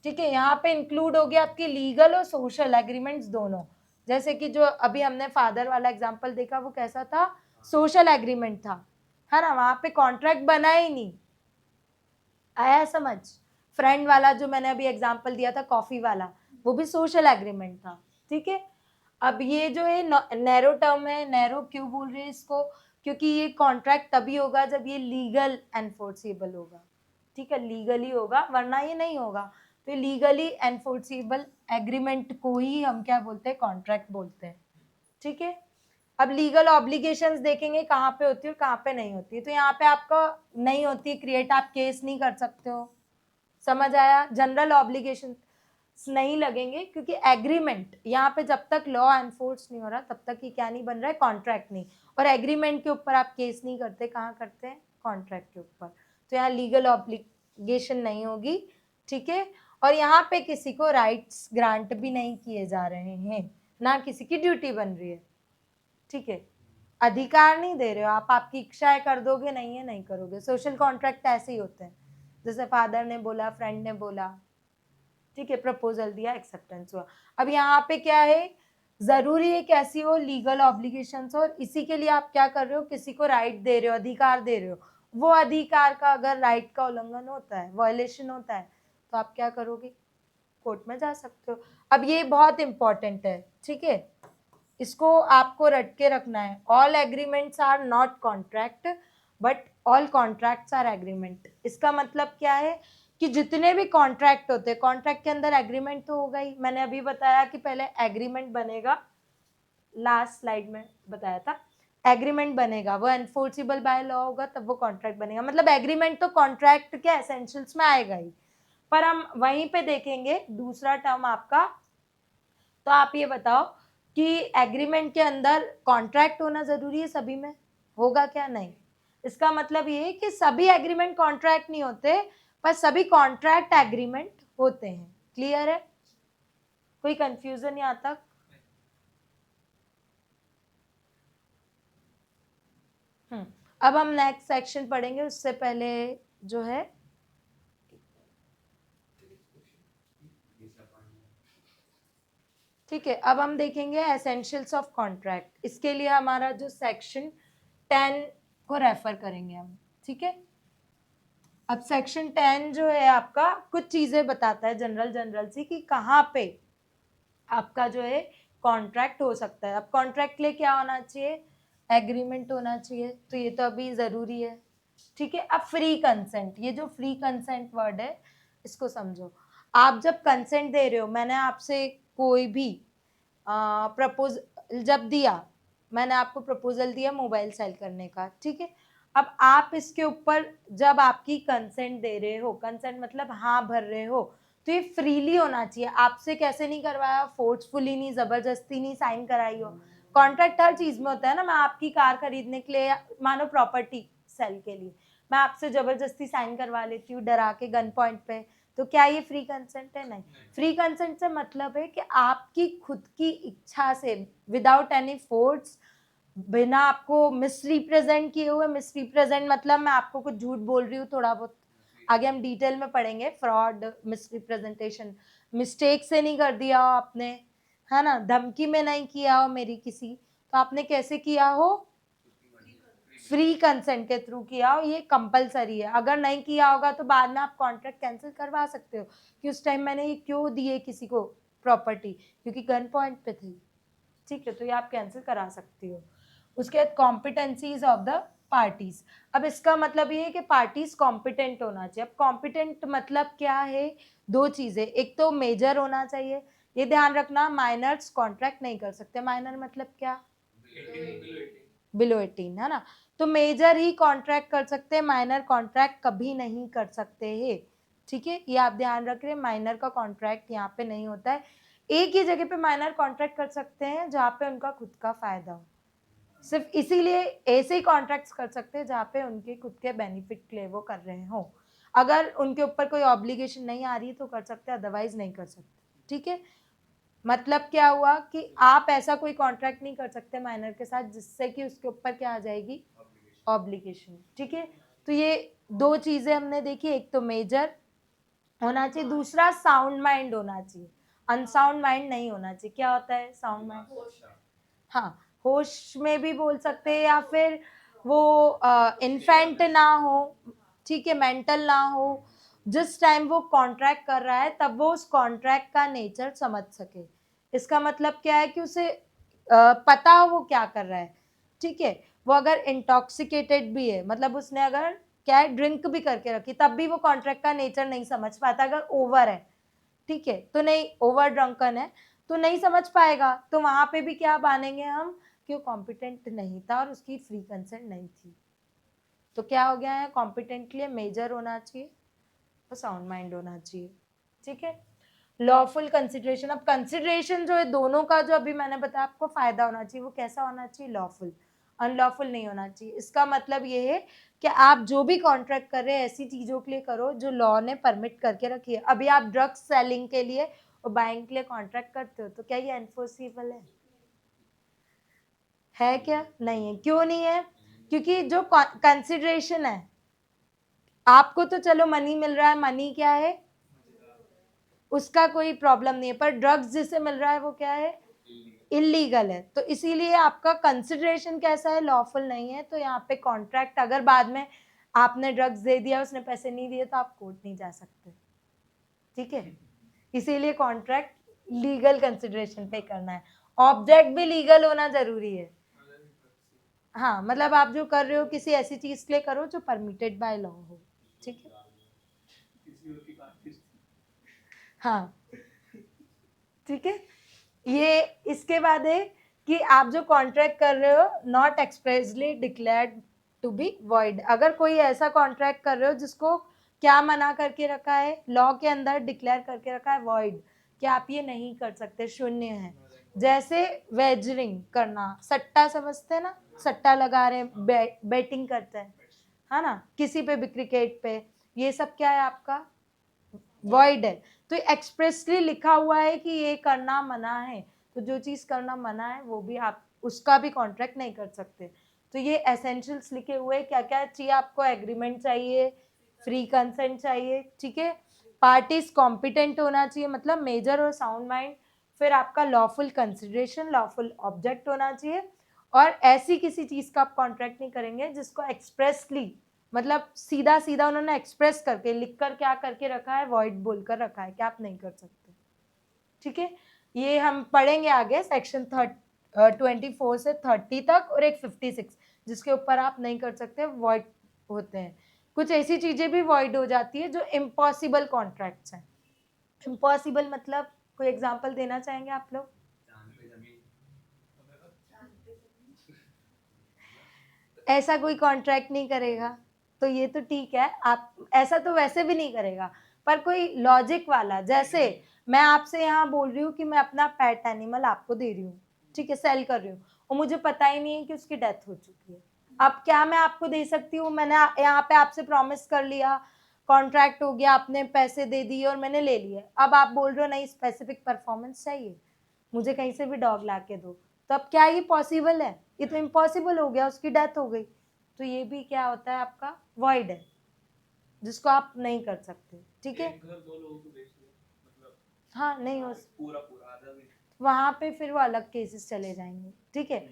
ठीक है। यहाँ पे इंक्लूड हो गया आपकी लीगल और सोशल एग्रीमेंट्स दोनों, जैसे कि जो अभी हमने फादर वाला एग्जांपल देखा, वो कैसा था, सोशल एग्रीमेंट था, है ना, वहां पे कॉन्ट्रैक्ट बना ही नहीं, आया समझ। फ्रेंड वाला जो मैंने अभी एग्जांपल दिया था, कॉफी वाला, वो भी सोशल एग्रीमेंट था, ठीक है। अब ये जो है नैरो टर्म है, नैरो क्यों बोल रहे हैं इसको, क्योंकि ये कॉन्ट्रैक्ट तभी होगा जब ये लीगल एनफोर्सिबल होगा, ठीक है, लीगली होगा, वरना ये नहीं होगा। तो लीगली एनफोर्सिबल एग्रीमेंट को ही हम क्या बोलते हैं, कॉन्ट्रैक्ट बोलते हैं, ठीक है। अब लीगल ऑब्लिगेशंस देखेंगे कहाँ पे होती है और कहाँ पे नहीं होती है। तो यहाँ पे आपका नहीं होती है क्रिएट, आप केस नहीं कर सकते हो, समझ आया। जनरल ऑब्लिगेशन नहीं लगेंगे, क्योंकि एग्रीमेंट यहाँ पे जब तक लॉ एनफोर्स नहीं हो रहा तब तक ये क्या नहीं बन रहा है, कॉन्ट्रैक्ट नहीं। और एग्रीमेंट के ऊपर आप केस नहीं करते, कहाँ करते हैं, कॉन्ट्रैक्ट के ऊपर। तो यहाँ लीगल ऑब्लिगेशन नहीं होगी, ठीक है। और यहाँ पे किसी को राइट्स ग्रांट भी नहीं किए जा रहे हैं, ना किसी की ड्यूटी बन रही है, ठीक है, अधिकार नहीं दे रहे हो आप, आपकी इच्छाएं कर दोगे, नहीं है नहीं करोगे। सोशल कॉन्ट्रैक्ट ऐसे ही होते हैं, जैसे फादर ने बोला, फ्रेंड ने बोला, ठीक है, प्रपोजल दिया, एक्सेप्टेंस हुआ। अब यहाँ पे क्या है, जरूरी है कैसी हो, लीगल ऑब्लिगेशंस, और इसी के लिए आप क्या कर रहे हो, किसी को राइट दे रहे हो, अधिकार दे रहे हो। वो अधिकार का अगर राइट का उल्लंघन होता है, वायलेशन होता है, तो आप क्या करोगे, कोर्ट में जा सकते हो। अब ये बहुत इंपॉर्टेंट है, ठीक है, इसको आपको रट के रखना है। All agreements are not contract but all contracts are agreement. इसका मतलब क्या है कि जितने भी कॉन्ट्रैक्ट होते हैं, कॉन्ट्रैक्ट के अंदर एग्रीमेंट तो होगा ही। मैंने अभी बताया कि पहले एग्रीमेंट बनेगा, लास्ट स्लाइड में बताया था, एग्रीमेंट बनेगा, वो एनफोर्सिबल बाय लॉ होगा, तब वो कॉन्ट्रैक्ट बनेगा। मतलब एग्रीमेंट तो कॉन्ट्रैक्ट के एसेंशियल्स में आएगा ही। पर हम वहीं पे देखेंगे दूसरा टर्म आपका, तो आप ये बताओ कि एग्रीमेंट के अंदर कॉन्ट्रैक्ट होना जरूरी है, सभी में होगा क्या, नहीं। इसका मतलब ये है कि सभी एग्रीमेंट कॉन्ट्रैक्ट नहीं होते, पर सभी कॉन्ट्रैक्ट एग्रीमेंट होते हैं। क्लियर है, कोई कंफ्यूजन यहाँ तक? अब हम नेक्स्ट सेक्शन पढ़ेंगे, उससे पहले जो है, ठीक है, अब हम देखेंगे एसेंशियल्स ऑफ कॉन्ट्रैक्ट। इसके लिए हमारा जो सेक्शन 10 को रेफर करेंगे हम, ठीक है। अब सेक्शन 10 जो है आपका कुछ चीजें बताता है जनरल सी, कि कहाँ पे आपका जो है कॉन्ट्रैक्ट हो सकता है। अब कॉन्ट्रैक्ट के लिए क्या होना चाहिए, एग्रीमेंट होना चाहिए, तो ये तो अभी जरूरी है, ठीक है। अब फ्री कंसेंट, ये जो फ्री कंसेंट वर्ड है इसको समझो। आप जब कंसेंट दे रहे हो, मैंने आपसे कोई भी प्रपोजल जब दिया, मैंने आपको प्रपोजल दिया मोबाइल सेल करने का, ठीक है, अब आप इसके ऊपर जब आपकी कंसेंट दे रहे हो, कंसेंट मतलब हाँ भर रहे हो, तो ये फ्रीली होना चाहिए, आपसे कैसे नहीं करवाया, फोर्सफुली नहीं, जबरदस्ती नहीं साइन कराई हो। कॉन्ट्रैक्ट हर चीज में होता है ना, मैं आपकी कार खरीदने के लिए, मानो प्रॉपर्टी सेल के लिए मैं आपसे जबरदस्ती साइन करवा लेती हूँ डरा के गन पॉइंट पे, तो क्या ये फ्री कंसेंट है? नहीं। फ्री कंसेंट से मतलब है कि आपकी खुद की इच्छा से, विदाउट एनी फोर्स, बिना आपको मिसरिप्रेजेंट किए हुए, मिसरिप्रेजेंट मतलब मैं आपको कुछ झूठ बोल रही हूँ थोड़ा बहुत, आगे हम डिटेल में पढ़ेंगे, फ्रॉड, मिसरिप्रेजेंटेशन, मिस्टेक से नहीं कर दिया हो आपने, है ना, धमकी में नहीं किया हो मेरी किसी, तो आपने कैसे किया हो, फ्री कंसेंट के थ्रू किया हो, ये कंपलसरी है। अगर नहीं किया होगा तो बाद में आप कॉन्ट्रैक्ट कैंसिल करवा सकते हो कि उस टाइम मैंने ये क्यों दिए किसी को प्रॉपर्टी, क्योंकि गन पॉइंट पे थी, ठीक है, तो ये आप कैंसिल करा सकती हो। उसके बाद कॉम्पिटेंसीज ऑफ द पार्टीज, अब इसका मतलब ये है कि पार्टीज कॉम्पिटेंट होना चाहिए। अब कॉम्पिटेंट मतलब क्या है, दो चीजें, एक तो मेजर होना चाहिए, ये ध्यान रखना, माइनर्स कॉन्ट्रैक्ट नहीं कर सकते। माइनर मतलब क्या, बिलो 18, है ना, तो मेजर ही कॉन्ट्रैक्ट कर सकते हैं, माइनर कॉन्ट्रैक्ट कभी नहीं कर सकते हैं, ठीक है, ये आप ध्यान रख रहे हैं, माइनर का कॉन्ट्रैक्ट यहाँ पे नहीं होता है। एक ही जगह पे माइनर कॉन्ट्रैक्ट कर सकते हैं जहाँ पे उनका खुद का फायदा हो, सिर्फ इसीलिए ऐसे ही कॉन्ट्रैक्ट्स कर सकते हैं जहाँ पे उनके खुद के बेनिफिट के लिए वो कर रहे हो। अगर उनके ऊपर कोई ऑब्लिगेशन नहीं आ रही तो कर सकते, अदरवाइज नहीं कर सकते, ठीक है। मतलब क्या हुआ कि आप ऐसा कोई कॉन्ट्रैक्ट नहीं कर सकते माइनर के साथ जिससे कि उसके ऊपर क्या आ जाएगी, ऑब्लिगेशन, ठीक है। तो ये दो चीजें हमने देखी, एक तो मेजर होना चाहिए, दूसरा साउंड माइंड होना चाहिए, अनसाउंड माइंड नहीं होना चाहिए। क्या होता है साउंड माइंड, हाँ, होश में भी बोल सकते हैं, या फिर वो इन्फेंट ना हो, ठीक है, मेंटल ना हो, जिस टाइम वो कॉन्ट्रैक्ट कर रहा है तब वो उस कॉन्ट्रैक्ट का नेचर समझ सके। इसका मतलब क्या है कि उसे पता हो वो क्या कर रहा है, ठीक है। वो अगर इंटॉक्सिकेटेड भी है, मतलब उसने अगर क्या है ड्रिंक भी करके रखी, तब भी वो कॉन्ट्रैक्ट का नेचर नहीं समझ पाता, अगर ओवर है, ठीक है, तो नहीं, ओवर ड्रंकन है तो नहीं समझ पाएगा, तो वहां पे भी क्या मानेंगे हम कि वो कॉम्पिटेंट नहीं था और उसकी फ्री कंसेंट नहीं थी। तो क्या हो गया है, कॉम्पिटेंट के लिए मेजर होना चाहिए और साउंड माइंड होना चाहिए, ठीक है। लॉफुल कंसिडरेशन, अब कंसिडरेशन जो है दोनों का, जो अभी मैंने बताया आपको, फायदा होना चाहिए, वो कैसा होना चाहिए, लॉफुल, अनलॉफुल नहीं होना चाहिए। इसका मतलब ये है कि आप जो भी कॉन्ट्रैक्ट कर रहे हैं ऐसी चीजों के लिए करो जो लॉ ने परमिट करके रखी है। अभी आप ड्रग्स सेलिंग के लिए और बाइंग के लिए कॉन्ट्रैक्ट करते हो, तो क्या ये एनफोर्सेबल है क्या, नहीं है। क्यों नहीं है, क्योंकि जो कंसिडरेशन है, आपको तो चलो मनी मिल रहा है, मनी क्या है, उसका कोई प्रॉब्लम नहीं है, पर ड्रग्स जिसे मिल रहा है वो क्या है, इलीगल है, तो इसीलिए आपका कंसिडरेशन कैसा है, लॉफुल नहीं है। तो यहाँ पे कॉन्ट्रैक्ट, अगर बाद में आपने ड्रग्स दे दिया उसने पैसे नहीं दिए तो आप कोर्ट नहीं जा सकते, ठीक है। इसीलिए कॉन्ट्रैक्ट लीगल कंसिडरेशन पे करना है, ऑब्जेक्ट भी लीगल होना जरूरी है। हाँ, मतलब आप जो कर रहे हो किसी ऐसी चीज के लिए करो जो परमिटेड बाय लॉ हो, ठीक है। किसी और की कार खींचती हाँ, ठीक है। ये इसके बाद है कि आप जो कॉन्ट्रैक्ट कर रहे हो not expressly declared to be void, अगर कोई ऐसा कॉन्ट्रैक्ट कर रहे हो जिसको क्या मना करके रखा है, लॉ के अंदर डिक्लेयर करके रखा है वॉइड, कि आप ये नहीं कर सकते, शून्य है। जैसे वेजरिंग करना, सट्टा समझते हैं ना, सट्टा लगा रहे हैं, बेटिंग करते हैं, है ना, किसी पे भी, क्रिकेट पे, ये सब क्या है आपका, वॉइड है। तो एक्सप्रेसली लिखा हुआ है कि ये करना मना है, तो जो चीज करना मना है वो भी आप उसका भी कॉन्ट्रैक्ट नहीं कर सकते। तो ये एसेंशियल्स लिखे हुए, क्या क्या चाहिए आपको, एग्रीमेंट चाहिए, फ्री कंसेंट चाहिए, ठीक है, पार्टीज कॉम्पिटेंट होना चाहिए, मतलब मेजर और साउंड माइंड, फिर आपका लॉफुल कंसिडरेशन, लॉफुल ऑब्जेक्ट होना चाहिए, और ऐसी किसी चीज का आप कॉन्ट्रैक्ट नहीं करेंगे जिसको एक्सप्रेसली, मतलब सीधा सीधा उन्होंने एक्सप्रेस करके लिख कर क्या करके रखा है, वॉइड बोलकर रखा है कि आप नहीं कर सकते, ठीक है। ये हम पढ़ेंगे आगे सेक्शन 24 से 30 तक, और एक 56 जिसके ऊपर आप नहीं कर सकते, वॉइड होते हैं। कुछ ऐसी चीजें भी वॉइड हो जाती है जो इम्पॉसिबल कॉन्ट्रैक्ट्स हैं। इम्पॉसिबल मतलब कोई एग्जांपल देना चाहेंगे आप लोग? चांद पे जमीन। ऐसा कोई कॉन्ट्रैक्ट नहीं करेगा, तो ये तो ठीक है, आप ऐसा तो वैसे भी नहीं करेगा, पर कोई लॉजिक वाला, जैसे मैं आपसे यहाँ बोल रही हूँ कि मैं अपना पेट एनिमल आपको दे रही हूँ, ठीक है, सेल कर रही हूँ, और मुझे पता ही नहीं है कि उसकी डेथ हो चुकी है। अब क्या मैं आपको दे सकती हूँ? मैंने यहाँ पे आपसे प्रॉमिस कर लिया, कॉन्ट्रैक्ट हो गया, आपने पैसे दे दिए और मैंने ले लिए, अब आप बोल रहे हो नहीं स्पेसिफिक परफॉर्मेंस चाहिए, मुझे कहीं से भी डॉग ला के दो, तो अब क्या ये पॉसिबल है? ये तो इम्पॉसिबल हो गया, उसकी डेथ हो गई, तो ये भी क्या होता है आपका वॉइड है, जिसको आप नहीं कर सकते, ठीक है। एक घर दो लोगों को बेच दिया, मतलब हाँ नहीं हो, पूरा पूरा आधा भी। वहां पे फिर वो अलग केसेस चले जाएंगे, ठीक है,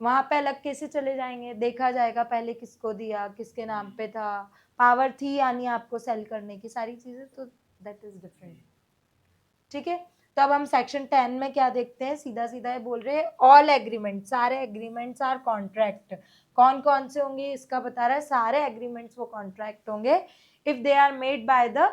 वहां पे अलग केसेस चले जाएंगे, देखा जाएगा पहले किसको दिया, किसके नाम पे था, पावर थी यानी आपको सेल करने की, सारी चीजें, तो दैट इज डिफरेंट, ठीक है। तो अब हम सेक्शन 10 में क्या देखते हैं, सीधा सीधा ये बोल रहे हैं ऑल एग्रीमेंट, सारे एग्रीमेंट्स आर कॉन्ट्रैक्ट, कौन कौन से होंगे इसका बता रहा है, सारे एग्रीमेंट्स वो कॉन्ट्रैक्ट होंगे if they are made by the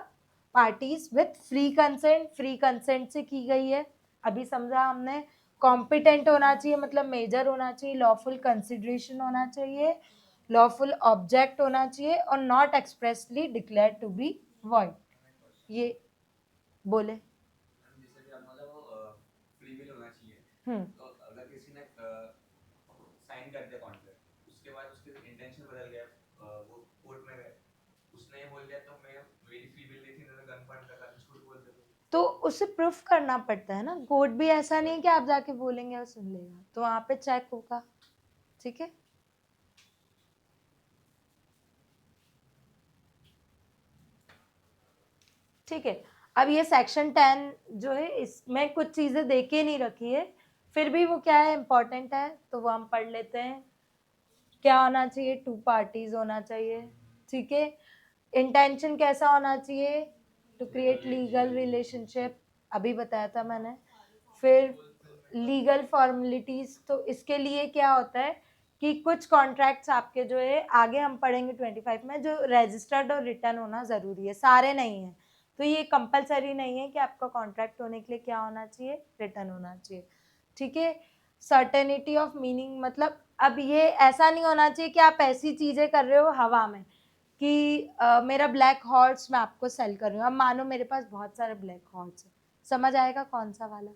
parties with free consent, free consent से की गई है, अभी समझा हमने, कॉम्पिटेंट होना चाहिए मतलब मेजर होना चाहिए, लॉफुल कंसिडरेशन होना चाहिए, लॉफुल ऑब्जेक्ट होना चाहिए, और not expressly declare to be void. ये बोले जैसे कि आप मतलब वो फ्री विल होना चाहिए। हम्म, तो अगर किसी ने साइन कर दिया कॉन्ट्रैक्ट, उसके बाद उसके इंटेंशन बदल गया, वो कोर्ट में गए, उसने ये बोल दिया तो मैं मेरी फ्री विल नहीं थी, मैंने गन पॉइंट कर रहा था, झूठ बोल देते। तो उसे प्रूफ करना पड़ता है ना, कोर्ट भी ऐसा नहीं है कि आप जाके बोलेंगे और सुन लेगा, तो वहां पे चेक होगा, ठीक है। ठीक है, अब ये सेक्शन 10 जो है इसमें कुछ चीजें देके नहीं रखी है, फिर भी वो क्या है इम्पोर्टेंट है, तो वो हम पढ़ लेते हैं। क्या होना चाहिए, 2 पार्टीज होना चाहिए, ठीक है। इंटेंशन कैसा होना चाहिए, टू क्रिएट लीगल रिलेशनशिप, अभी बताया था मैंने। फिर लीगल फॉर्मेलिटीज, तो इसके लिए क्या होता है कि कुछ कॉन्ट्रैक्ट्स आपके जो है आगे हम पढ़ेंगे 25 में, जो रजिस्टर्ड और रिटर्न होना जरूरी है, सारे नहीं है, तो ये कंपलसरी नहीं है कि आपका कॉन्ट्रैक्ट होने के लिए क्या होना चाहिए, रिटर्न होना चाहिए, ठीक है। सर्टेनिटी ऑफ मीनिंग, मतलब अब ये ऐसा नहीं होना चाहिए कि आप ऐसी चीजें कर रहे हो हवा में कि मेरा ब्लैक हॉर्स मैं आपको सेल कर रही हूँ, अब मानो मेरे पास बहुत सारे ब्लैक हॉर्स है, समझ आएगा कौन सा वाला,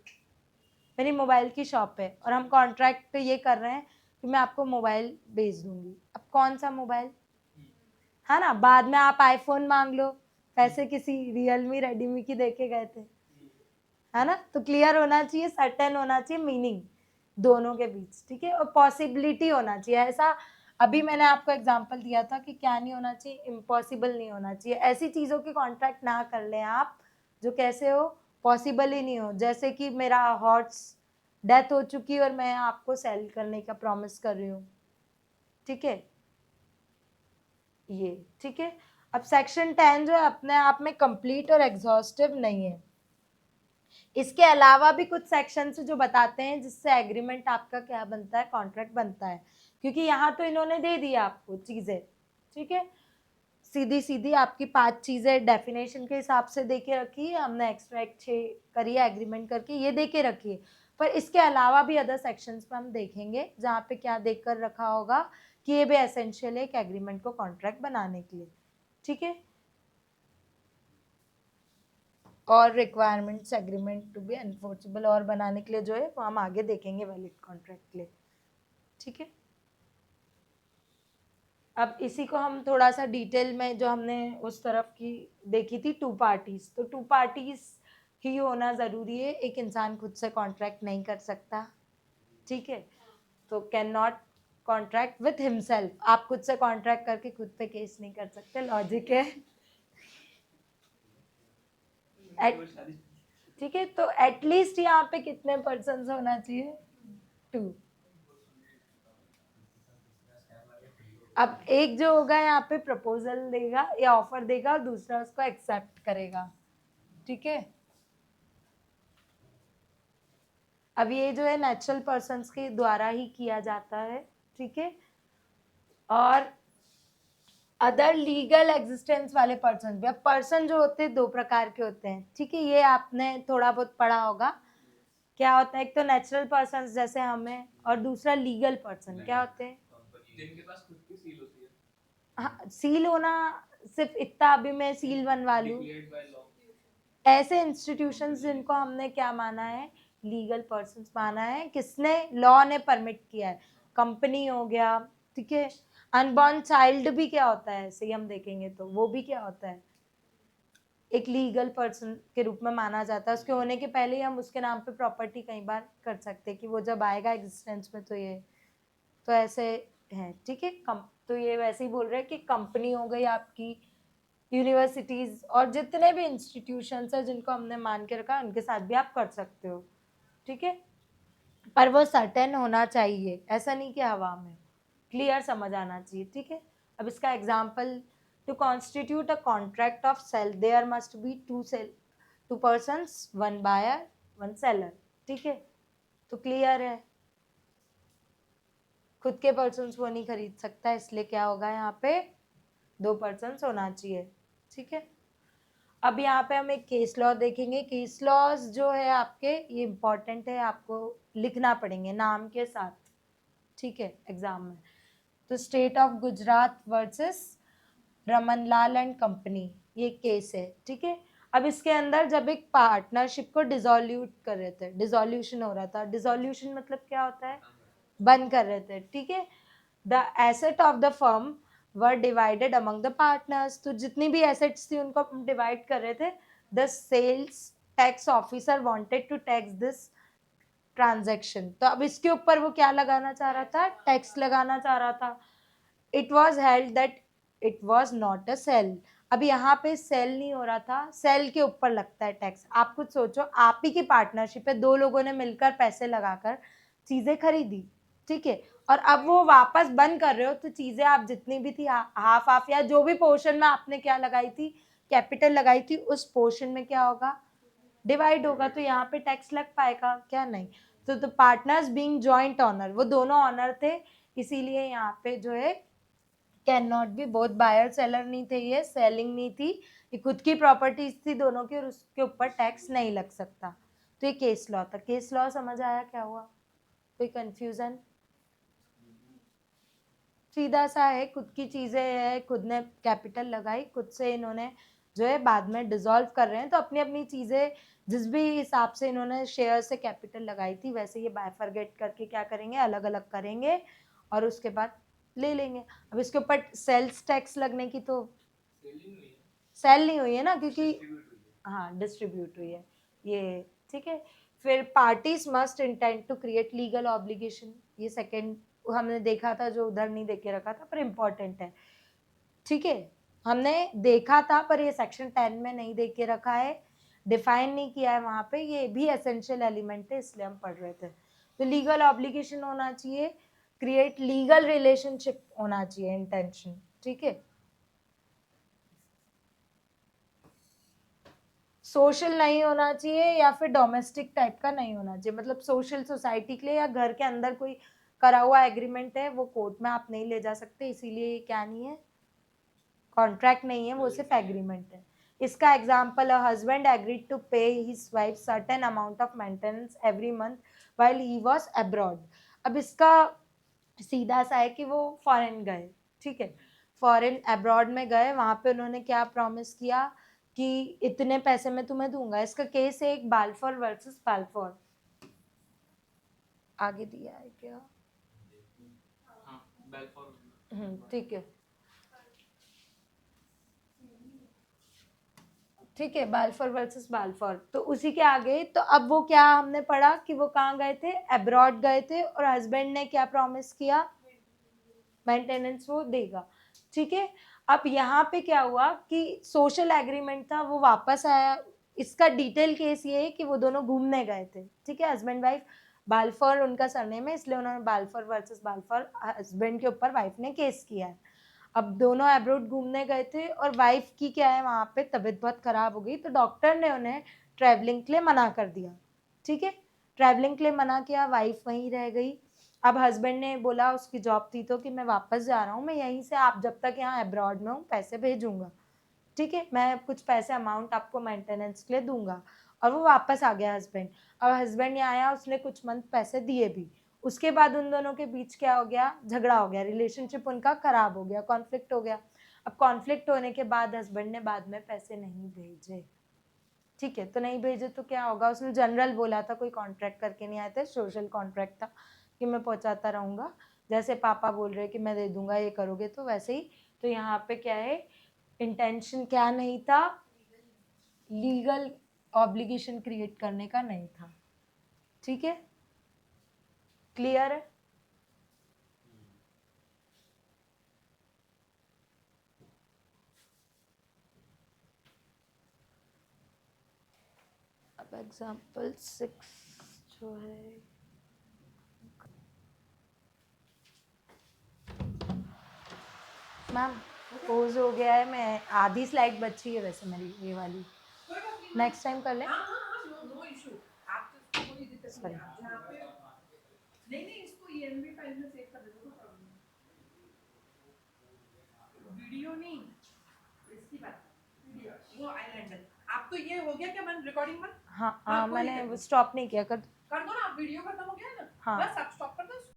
मेरी मोबाइल की शॉप है और हम कॉन्ट्रैक्ट ये कर रहे हैं कि मैं आपको मोबाइल बेच दूंगी, अब कौन सा मोबाइल, है ना, बाद में आप आईफोन मांग लो, पैसे किसी रियलमी रेडमी की देके गए थे, है ना, तो क्लियर होना चाहिए, सर्टेन होना चाहिए मीनिंग दोनों के बीच, ठीक है, और पॉसिबिलिटी होना चाहिए, ऐसा अभी मैंने आपको एग्जांपल दिया था कि क्या नहीं होना चाहिए, इम्पॉसिबल नहीं होना चाहिए, ऐसी चीज़ों की कॉन्ट्रैक्ट ना कर लें आप जो कैसे हो, पॉसिबल ही नहीं हो, जैसे कि मेरा हॉर्स डेथ हो चुकी और मैं आपको सेल करने का प्रॉमिस कर रही हूँ, ठीक है, ये ठीक है। अब सेक्शन 10 जो है अपने आप में कंप्लीट और एग्जॉस्टिव नहीं है, इसके अलावा भी कुछ सेक्शन जो बताते हैं जिससे एग्रीमेंट आपका क्या बनता है, कॉन्ट्रैक्ट बनता है, क्योंकि यहाँ तो इन्होंने दे दिया आपको चीजें, ठीक है, सीधी सीधी आपकी 5 चीजें डेफिनेशन के हिसाब से दे के रखी है, हमने एक्सट्रैक्ट करी है एग्रीमेंट करके, ये दे के रखी है, पर इसके अलावा भी अदर सेक्शंस में हम देखेंगे जहाँ पे क्या देख कर रखा होगा कि ये भी एसेंशियल है एक एग्रीमेंट को कॉन्ट्रैक्ट बनाने के लिए, ठीक है। और requirements agreement to be enforceable और बनाने के लिए जो है वो हम आगे देखेंगे वैलिड कॉन्ट्रैक्ट के लिए, ठीक है। अब इसी को हम थोड़ा सा डिटेल में जो हमने उस तरफ की देखी थी 2 पार्टीज, तो 2 पार्टीज ही होना ज़रूरी है, एक इंसान खुद से कॉन्ट्रैक्ट नहीं कर सकता, ठीक है, तो can not contract with himself, आप खुद से कॉन्ट्रैक्ट करके खुद पे केस नहीं कर सकते, लॉजिक है, ठीक है, तो एटलीस्ट यहाँ पे कितने पर्सन होना चाहिए, 2। अब एक जो होगा यहाँ पे प्रपोजल देगा या ऑफर देगा और दूसरा उसको एक्सेप्ट करेगा, ठीक है। अब ये जो है नेचुरल पर्सन्स के द्वारा ही किया जाता है, ठीक है, और अदर लीगल एग्जिस्टेंस वाले पर्सन भी, अब पर्सन जो होते हैं दो प्रकार के होते हैं, ठीक है, ये आपने थोड़ा बहुत पढ़ा होगा। क्या होता है, एक तो नेचुरल पर्सन जैसे हमें, और दूसरा लीगल पर्सन। क्या होते हैं? जिनके पास खुद की सील होती है, हाँ, सील होना सिर्फ इतना, अभी मैं सील बनवा लूं, डिक्लेयर्ड बाय लॉ। ऐसे इंस्टीट्यूशंस जिनको हमने क्या माना है, लीगल पर्सन्स माना है, किसने, लॉ ने परमिट किया है। कंपनी हो गया, ठीक है। अनबॉर्न चाइल्ड भी क्या होता है, ऐसे ही हम देखेंगे तो वो भी क्या होता है, एक लीगल पर्सन के रूप में माना जाता है। उसके होने के पहले ही हम उसके नाम पे प्रॉपर्टी कई बार कर सकते हैं कि वो जब आएगा एग्जिस्टेंस में तो ये, तो ऐसे है, ठीक है। तो ये वैसे ही बोल रहे हैं कि कंपनी हो गई आपकी, यूनिवर्सिटीज और जितने भी इंस्टीट्यूशंस हैं जिनको हमने मान के रखा, उनके साथ भी आप कर सकते हो, ठीक है। पर वो सर्टेन होना चाहिए, ऐसा नहीं कि हवा में, क्लियर समझ आना चाहिए, ठीक है। अब इसका example, to constitute a contract of sale there must be two persons, one buyer one seller, ठीक है। तो क्लियर है, खुद के पर्सन्स वो नहीं खरीद सकता, इसलिए क्या होगा यहाँ पे, दो पर्सन्स होना चाहिए, ठीक है। अब यहाँ पे हम एक केस लॉ देखेंगे। केस लॉज जो है आपके, ये इंपॉर्टेंट है, आपको लिखना पड़ेंगे नाम के साथ, ठीक है, एग्जाम में। तो state of Gujarat versus Ramanlal and company, ये केस है, ठीक है। अब इसके अंदर जब एक पार्टनरशिप को डिसोल्यूट कर रहे थे, डिसोल्यूशन हो रहा था, डिसोल्यूशन मतलब क्या होता है, बंद कर रहे थे, ठीक है। The asset of the firm were divided among the partners, तो जितनी भी एसेट्स थी उनको हम डिवाइड कर रहे थे। The sales tax officer wanted to tax this transaction, तो अब इसके ऊपर वो क्या लगाना चाह रहा था, टैक्स लगाना चाह रहा था। It was held that it was not a sale, अब यहाँ पे सेल नहीं हो रहा था, सेल के ऊपर लगता है टैक्स। आप कुछ सोचो, आप ही की पार्टनरशिप है, दो लोगों ने मिलकर पैसे लगाकर चीजें खरीदी, ठीक है, और अब वो वापस बंद कर रहे हो, तो चीजें आप जितनी भी थी हाफ हाफ या जो भी पोर्शन में आपने क्या लगाई थी, कैपिटल लगाई थी, उस पोर्शन में क्या होगा, डिवाइड होगा, तो यहाँ पे टैक्स लग पाएगा क्या, नहीं। तो the partners being joint owner, वो दोनों ऑनर थे, इसीलिए यहाँ पे जो है can not be, both buyer seller नहीं थे, ये सेलिंग नहीं थी, ये खुद की प्रॉपर्टीज थी दोनों की, और उसके ऊपर टैक्स नहीं लग सकता। तो ये केस लॉ था। केस लॉ समझ आया क्या हुआ, कोई कंफ्यूजन? सीधा सा है, खुद की चीजें है, खुद ने कैपिटल लगाई, खुद से इन्होंने जो है बाद में डिसॉल्व कर रहे हैं, तो अपनी अपनी चीजें जिस भी हिसाब से इन्होंने शेयर से कैपिटल लगाई थी, वैसे ये बायफरगेट करके क्या करेंगे, अलग अलग करेंगे, और उसके बाद ले लेंगे। अब इसके ऊपर सेल्स टैक्स लगने की तो सेल नहीं हुई है ना, क्योंकि हाँ डिस्ट्रीब्यूट हुई है ये, ठीक है। फिर parties must intend to create legal obligation, ये सेकंड हमने देखा था, जो उधर नहीं देख के रखा था पर इम्पोर्टेंट है, ठीक है। हमने देखा था पर ये सेक्शन 10 में नहीं देख के रखा है, डिफाइन नहीं किया है वहां पे, ये भी एसेंशियल एलिमेंट है, इसलिए हम पढ़ रहे थे। तो लीगल ऑब्लिगेशन होना चाहिए, क्रिएट लीगल रिलेशनशिप होना चाहिए, इंटेंशन, ठीक है। सोशल नहीं होना चाहिए या फिर डोमेस्टिक टाइप का नहीं होना चाहिए, मतलब सोशल सोसाइटी के लिए या घर के अंदर कोई करा हुआ एग्रीमेंट है, वो कोर्ट में आप नहीं ले जा सकते, इसीलिए ये क्या नहीं है, कॉन्ट्रैक्ट नहीं है, वो सिर्फ एग्रीमेंट है। इसका एग्जाम्पल, हस्बैंड एग्रीड टू पे his wife certain amount of maintenance every month while he was abroad. अब इसका सीधा सा है कि वो फॉरेन गए, ठीक है, फॉरेन अब्रॉड में गए, वहां पे उन्होंने क्या प्रॉमिस किया कि इतने पैसे मैं तुम्हें दूंगा। इसका केस है एक बाल्फोर वर्सेस बाल्फोर, आगे दिया है क्या, हाँ, बेलफोर। ठीक है, ठीक है, बाल्फोर वर्सेस बाल्फोर, तो उसी के आगे, तो अब वो क्या हमने पढ़ा कि वो कहाँ गए थे, अब्रॉड गए थे, और हस्बैंड ने क्या प्रॉमिस किया, मेंटेनेंस वो देगा, ठीक है। अब यहाँ पे क्या हुआ कि सोशल एग्रीमेंट था, वो वापस आया। इसका डिटेल केस ये है कि वो दोनों घूमने गए थे, ठीक है, हस्बैंड वाइफ, बाल्फोर उनका सरनेम है, इसलिए उन्होंने बाल्फोर वर्सेस बाल्फोर हस्बैंड के ऊपर वाइफ ने केस किया है। अब दोनों अब्रोड घूमने गए थे, और वाइफ की क्या है, वहां पे तबीयत बहुत खराब हो गई, तो डॉक्टर ने उन्हें ट्रैवलिंग के लिए मना कर दिया, ठीक है, ट्रैवलिंग के लिए मना किया, वाइफ वहीं रह गई। अब हस्बैंड ने बोला, उसकी जॉब थी तो, कि मैं वापस जा रहा हूँ, मैं यहीं से, आप जब तक यहाँ अब्रॉड में हूँ पैसे भेजूंगा, ठीक है, मैं कुछ पैसे अमाउंट आपको मेंटेनेंस के लिए दूंगा। और वो वापस आ गया हस्बैंड। अब हस्बैंड यहाँ आया, उसने कुछ मंथ पैसे दिए भी। उसके बाद उन दोनों के बीच क्या हो गया, झगड़ा हो गया, रिलेशनशिप उनका खराब हो गया, कॉन्फ्लिक्ट हो गया। अब कॉन्फ्लिक्ट होने के बाद हस्बैंड ने बाद में पैसे नहीं भेजे, ठीक है, तो नहीं भेजे तो क्या होगा, उसने जनरल बोला था, कोई कॉन्ट्रैक्ट करके नहीं आए थे, सोशल कॉन्ट्रैक्ट था कि मैं पहुंचाता रहूंगा, जैसे पापा बोल रहे कि मैं दे दूंगा, ये करोगे तो वैसे ही। तो यहाँ पे क्या है, इंटेंशन क्या नहीं था, लीगल ऑब्लिगेशन क्रिएट करने का नहीं था, ठीक है, क्लियर है। अब एग्जाम्पल 6 जो है, मैम पोज हो गया है, मैं आधी स्लाइड बची है वैसे मेरी ये वाली, कोई बात नहीं। नेक्स्ट टाइम कर लें। हाँ हाँ हाँ, नो इशू। आप तो इसको कोई दिक्कत नहीं है, आप जहाँ पे नहीं इसको ENB फाइल में सेव कर देते हो, प्रॉब्लम नहीं। वीडियो नहीं, इसकी बात, वीडियो वो आइलैंडर। आप तो ये हो गया क्या, रिकॉर्डिंग बंद? हाँ हाँ, कोई मैंने दिक्कत नहीं। स्टॉप नहीं किया, कर कर दो ना, आप वीडियो खत्म हो गया है ना, हाँ। बस आप स्टॉप